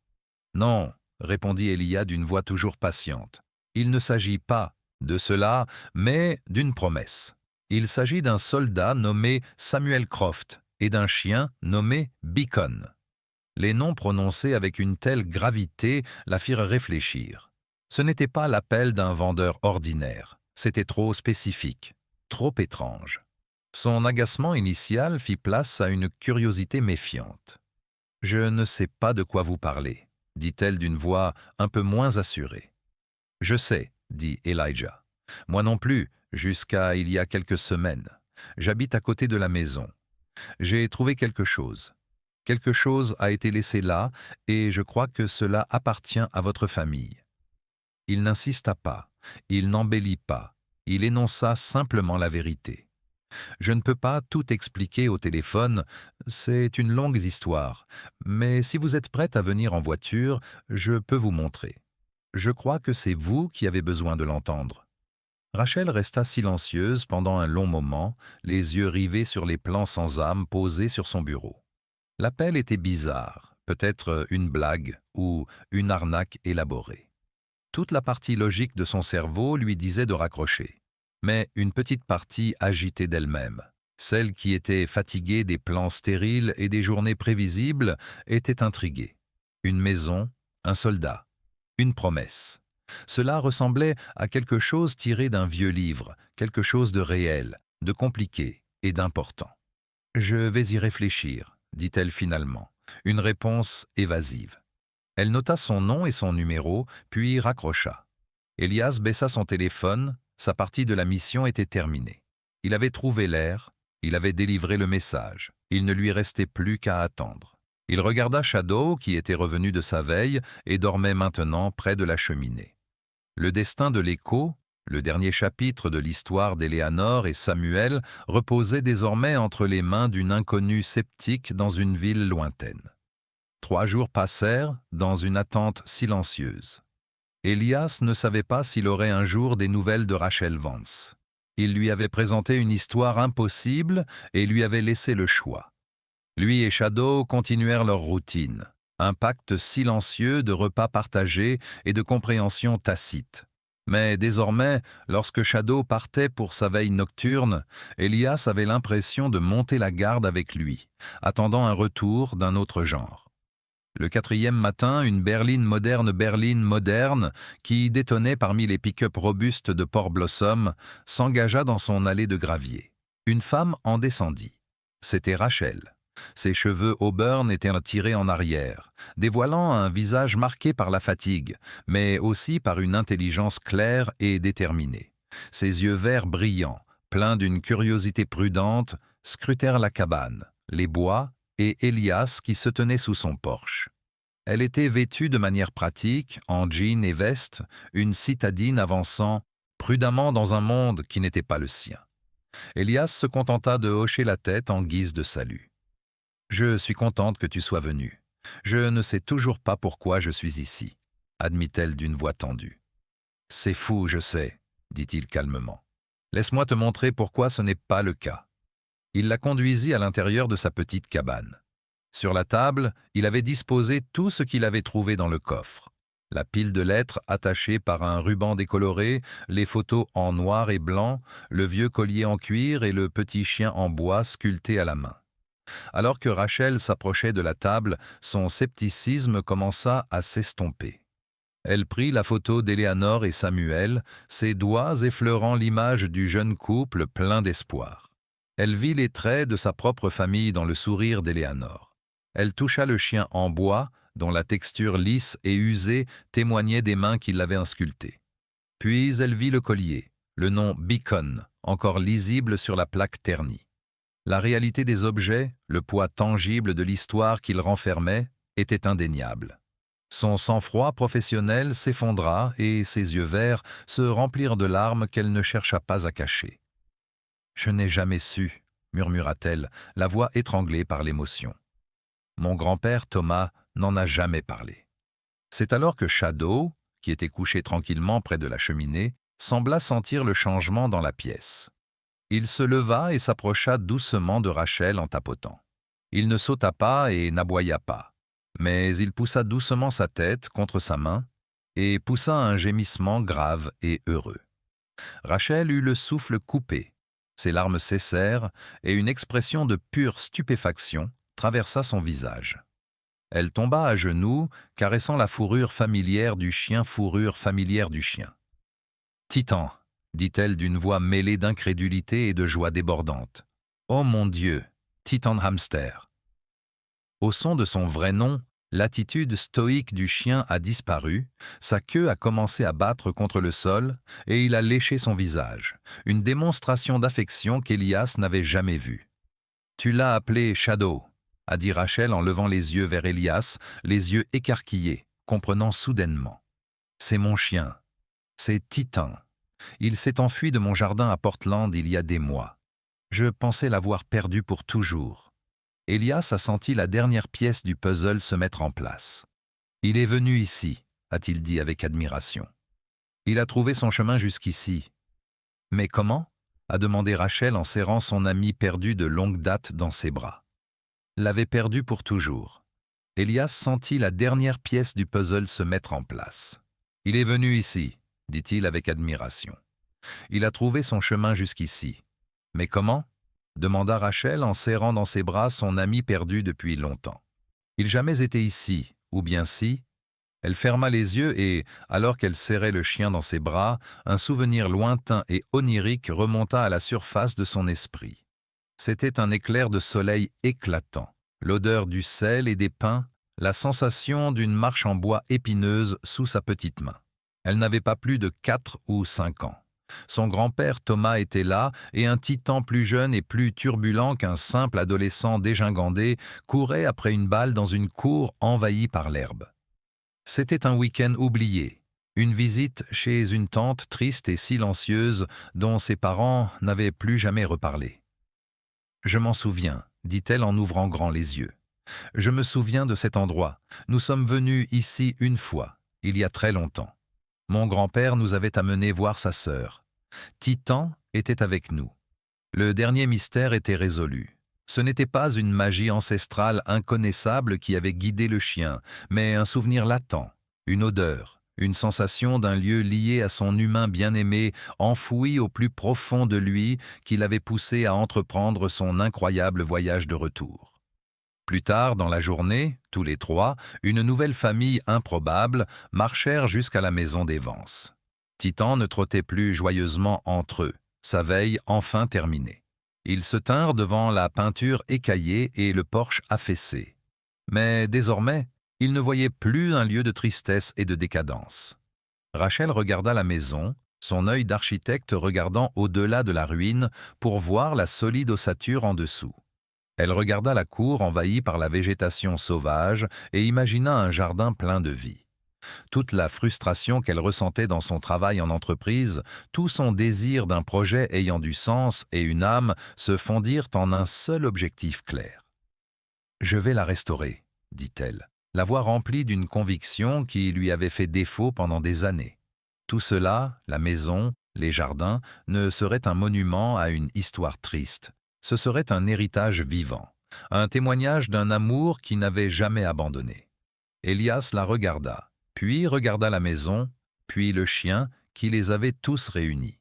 Non, » répondit Elia d'une voix toujours patiente. « Il ne s'agit pas de cela, mais d'une promesse. Il s'agit d'un soldat nommé Samuel Croft et d'un chien nommé Beacon. » Les noms prononcés avec une telle gravité la firent réfléchir. Ce n'était pas l'appel d'un vendeur ordinaire, c'était trop spécifique, trop étrange. Son agacement initial fit place à une curiosité méfiante. « Je ne sais pas de quoi vous parlez, » dit-elle d'une voix un peu moins assurée. « Je sais, » dit Elijah. « Moi non plus, jusqu'à il y a quelques semaines. J'habite à côté de la maison. J'ai trouvé quelque chose. Quelque chose a été laissé là, et je crois que cela appartient à votre famille. » Il n'insista pas, il n'embellit pas, il énonça simplement la vérité. « Je ne peux pas tout expliquer au téléphone, c'est une longue histoire, mais si vous êtes prête à venir en voiture, je peux vous montrer. Je crois que c'est vous qui avez besoin de l'entendre. » Rachel resta silencieuse pendant un long moment, les yeux rivés sur les plans sans âme posés sur son bureau. L'appel était bizarre, peut-être une blague ou une arnaque élaborée. Toute la partie logique de son cerveau lui disait de raccrocher. Mais une petite partie agitée d'elle-même, celle qui était fatiguée des plans stériles et des journées prévisibles, était intriguée. Une maison, un soldat, une promesse. Cela ressemblait à quelque chose tiré d'un vieux livre, quelque chose de réel, de compliqué et d'important. « Je vais y réfléchir », dit-elle finalement, une réponse évasive. Elle nota son nom et son numéro, puis raccrocha. Elias baissa son téléphone, sa partie de la mission était terminée. Il avait trouvé l'air, il avait délivré le message, il ne lui restait plus qu'à attendre. Il regarda Shadow, qui était revenu de sa veille et dormait maintenant près de la cheminée. Le destin de l'écho, le dernier chapitre de l'histoire d'Éléanore et Samuel, reposait désormais entre les mains d'une inconnue sceptique dans une ville lointaine. 3 jours passèrent dans une attente silencieuse. Elias ne savait pas s'il aurait un jour des nouvelles de Rachel Vance. Il lui avait présenté une histoire impossible et lui avait laissé le choix. Lui et Shadow continuèrent leur routine, un pacte silencieux de repas partagés et de compréhension tacite. Mais désormais, lorsque Shadow partait pour sa veille nocturne, Elias avait l'impression de monter la garde avec lui, attendant un retour d'un autre genre. Le 4e matin, une berline moderne, qui détonnait parmi les pick-up robustes de Port Blossom, s'engagea dans son allée de gravier. Une femme en descendit. C'était Rachel. Ses cheveux auburn étaient tirés en arrière, dévoilant un visage marqué par la fatigue, mais aussi par une intelligence claire et déterminée. Ses yeux verts brillants, pleins d'une curiosité prudente, scrutèrent la cabane, les bois et Elias qui se tenait sous son porche. Elle était vêtue de manière pratique, en jean et veste, une citadine avançant prudemment dans un monde qui n'était pas le sien. Elias se contenta de hocher la tête en guise de salut. « Je suis contente que tu sois venue. Je ne sais toujours pas pourquoi je suis ici, » admit-elle d'une voix tendue. « C'est fou, je sais, » dit-il calmement. « Laisse-moi te montrer pourquoi ce n'est pas le cas. » Il la conduisit à l'intérieur de sa petite cabane. Sur la table, il avait disposé tout ce qu'il avait trouvé dans le coffre. La pile de lettres attachée par un ruban décoloré, les photos en noir et blanc, le vieux collier en cuir et le petit chien en bois sculpté à la main. Alors que Rachel s'approchait de la table, son scepticisme commença à s'estomper. Elle prit la photo d'Éléanore et Samuel, ses doigts effleurant l'image du jeune couple plein d'espoir. Elle vit les traits de sa propre famille dans le sourire d'Éléanore. Elle toucha le chien en bois, dont la texture lisse et usée témoignait des mains qui l'avaient insculpté. Puis elle vit le collier, le nom Beacon, encore lisible sur la plaque ternie. La réalité des objets, le poids tangible de l'histoire qu'ils renfermaient, était indéniable. Son sang-froid professionnel s'effondra et ses yeux verts se remplirent de larmes qu'elle ne chercha pas à cacher. « Je n'ai jamais su, » murmura-t-elle, la voix étranglée par l'émotion. « Mon grand-père Thomas n'en a jamais parlé. » C'est alors que Shadow, qui était couché tranquillement près de la cheminée, sembla sentir le changement dans la pièce. Il se leva et s'approcha doucement de Rachel en tapotant. Il ne sauta pas et n'aboya pas, mais il poussa doucement sa tête contre sa main et poussa un gémissement grave et heureux. Rachel eut le souffle coupé, ses larmes cessèrent et une expression de pure stupéfaction traversa son visage. Elle tomba à genoux, caressant la fourrure familière du chien. « Titan !» dit-elle d'une voix mêlée d'incrédulité et de joie débordante. « Oh mon Dieu, Titan Hamster !» Au son de son vrai nom, l'attitude stoïque du chien a disparu, sa queue a commencé à battre contre le sol et il a léché son visage, une démonstration d'affection qu'Elias n'avait jamais vue. « Tu l'as appelé Shadow », a dit Rachel en levant les yeux vers Elias, les yeux écarquillés, comprenant soudainement. « C'est mon chien. C'est Titan. Il s'est enfui de mon jardin à Portland il y a des mois. Je pensais l'avoir perdu pour toujours. » Elias a senti la dernière pièce du puzzle se mettre en place. « Il est venu ici », a-t-il dit avec admiration. « Il a trouvé son chemin jusqu'ici. »« Mais comment ?» a demandé Rachel en serrant son ami perdu de longue date dans ses bras. l'avait perdu pour toujours. Elias sentit la dernière pièce du puzzle se mettre en place. « Il est venu ici », dit-il avec admiration. « Il a trouvé son chemin jusqu'ici. Mais comment ?» demanda Rachel en serrant dans ses bras son ami perdu depuis longtemps. « Il jamais été ici, ou bien si ?» Elle ferma les yeux et, alors qu'elle serrait le chien dans ses bras, un souvenir lointain et onirique remonta à la surface de son esprit. C'était un éclair de soleil éclatant, l'odeur du sel et des pins, la sensation d'une marche en bois épineuse sous sa petite main. Elle n'avait pas plus de 4 ou 5 ans. Son grand-père Thomas était là et un titan plus jeune et plus turbulent qu'un simple adolescent dégingandé courait après une balle dans une cour envahie par l'herbe. C'était un week-end oublié, une visite chez une tante triste et silencieuse dont ses parents n'avaient plus jamais reparlé. « Je m'en souviens », dit-elle en ouvrant grand les yeux. « Je me souviens de cet endroit. Nous sommes venus ici une fois, il y a très longtemps. Mon grand-père nous avait amenés voir sa sœur. Titan était avec nous. Le dernier mystère était résolu. Ce n'était pas une magie ancestrale inconnaissable qui avait guidé le chien, mais un souvenir latent, une odeur, une sensation d'un lieu lié à son humain bien-aimé, enfoui au plus profond de lui, qui l'avait poussé à entreprendre son incroyable voyage de retour. Plus tard dans la journée, tous les trois, une nouvelle famille improbable marchèrent jusqu'à la maison des Vance. Titan ne trottait plus joyeusement entre eux, sa veille enfin terminée. Ils se tinrent devant la peinture écaillée et le porche affaissé. Mais désormais, ils ne voyaient plus un lieu de tristesse et de décadence. Rachel regarda la maison, son œil d'architecte regardant au-delà de la ruine pour voir la solide ossature en dessous. Elle regarda la cour envahie par la végétation sauvage et imagina un jardin plein de vie. Toute la frustration qu'elle ressentait dans son travail en entreprise, tout son désir d'un projet ayant du sens et une âme se fondirent en un seul objectif clair. « Je vais la restaurer », dit-elle, la voix remplie d'une conviction qui lui avait fait défaut pendant des années. Tout cela, la maison, les jardins, ne serait un monument à une histoire triste. Ce serait un héritage vivant, un témoignage d'un amour qui n'avait jamais abandonné. Elias la regarda, puis regarda la maison, puis le chien qui les avait tous réunis.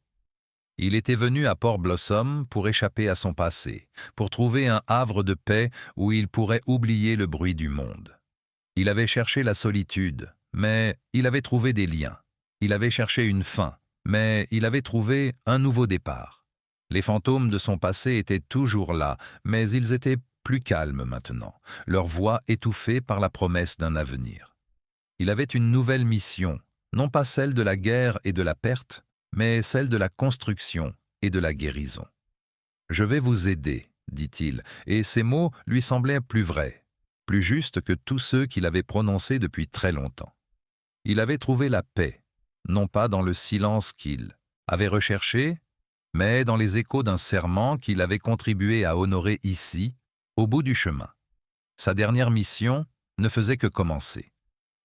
Il était venu à Port Blossom pour échapper à son passé, pour trouver un havre de paix où il pourrait oublier le bruit du monde. Il avait cherché la solitude, mais il avait trouvé des liens. Il avait cherché une fin, mais il avait trouvé un nouveau départ. Les fantômes de son passé étaient toujours là, mais ils étaient plus calmes maintenant, leur voix étouffée par la promesse d'un avenir. Il avait une nouvelle mission, non pas celle de la guerre et de la perte, mais celle de la construction et de la guérison. « Je vais vous aider », dit-il, et ces mots lui semblaient plus vrais, plus justes que tous ceux qu'il avait prononcés depuis très longtemps. Il avait trouvé la paix, non pas dans le silence qu'il avait recherché, mais dans les échos d'un serment qu'il avait contribué à honorer ici, au bout du chemin. Sa dernière mission ne faisait que commencer.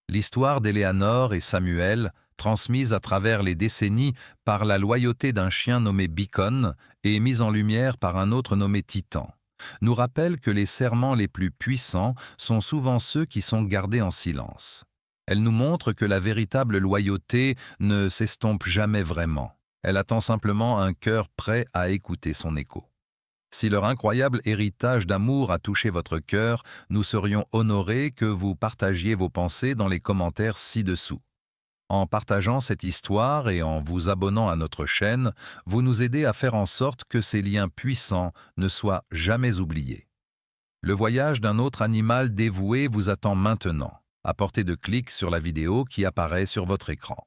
L'histoire d'Éléanore et Samuel, transmise à travers les décennies par la loyauté d'un chien nommé Beacon et mise en lumière par un autre nommé Titan, nous rappelle que les serments les plus puissants sont souvent ceux qui sont gardés en silence. Elle nous montre que la véritable loyauté ne s'estompe jamais vraiment. Elle attend simplement un cœur prêt à écouter son écho. Si leur incroyable héritage d'amour a touché votre cœur, nous serions honorés que vous partagiez vos pensées dans les commentaires ci-dessous. En partageant cette histoire et en vous abonnant à notre chaîne, vous nous aidez à faire en sorte que ces liens puissants ne soient jamais oubliés. Le voyage d'un autre animal dévoué vous attend maintenant, à portée de clic sur la vidéo qui apparaît sur votre écran.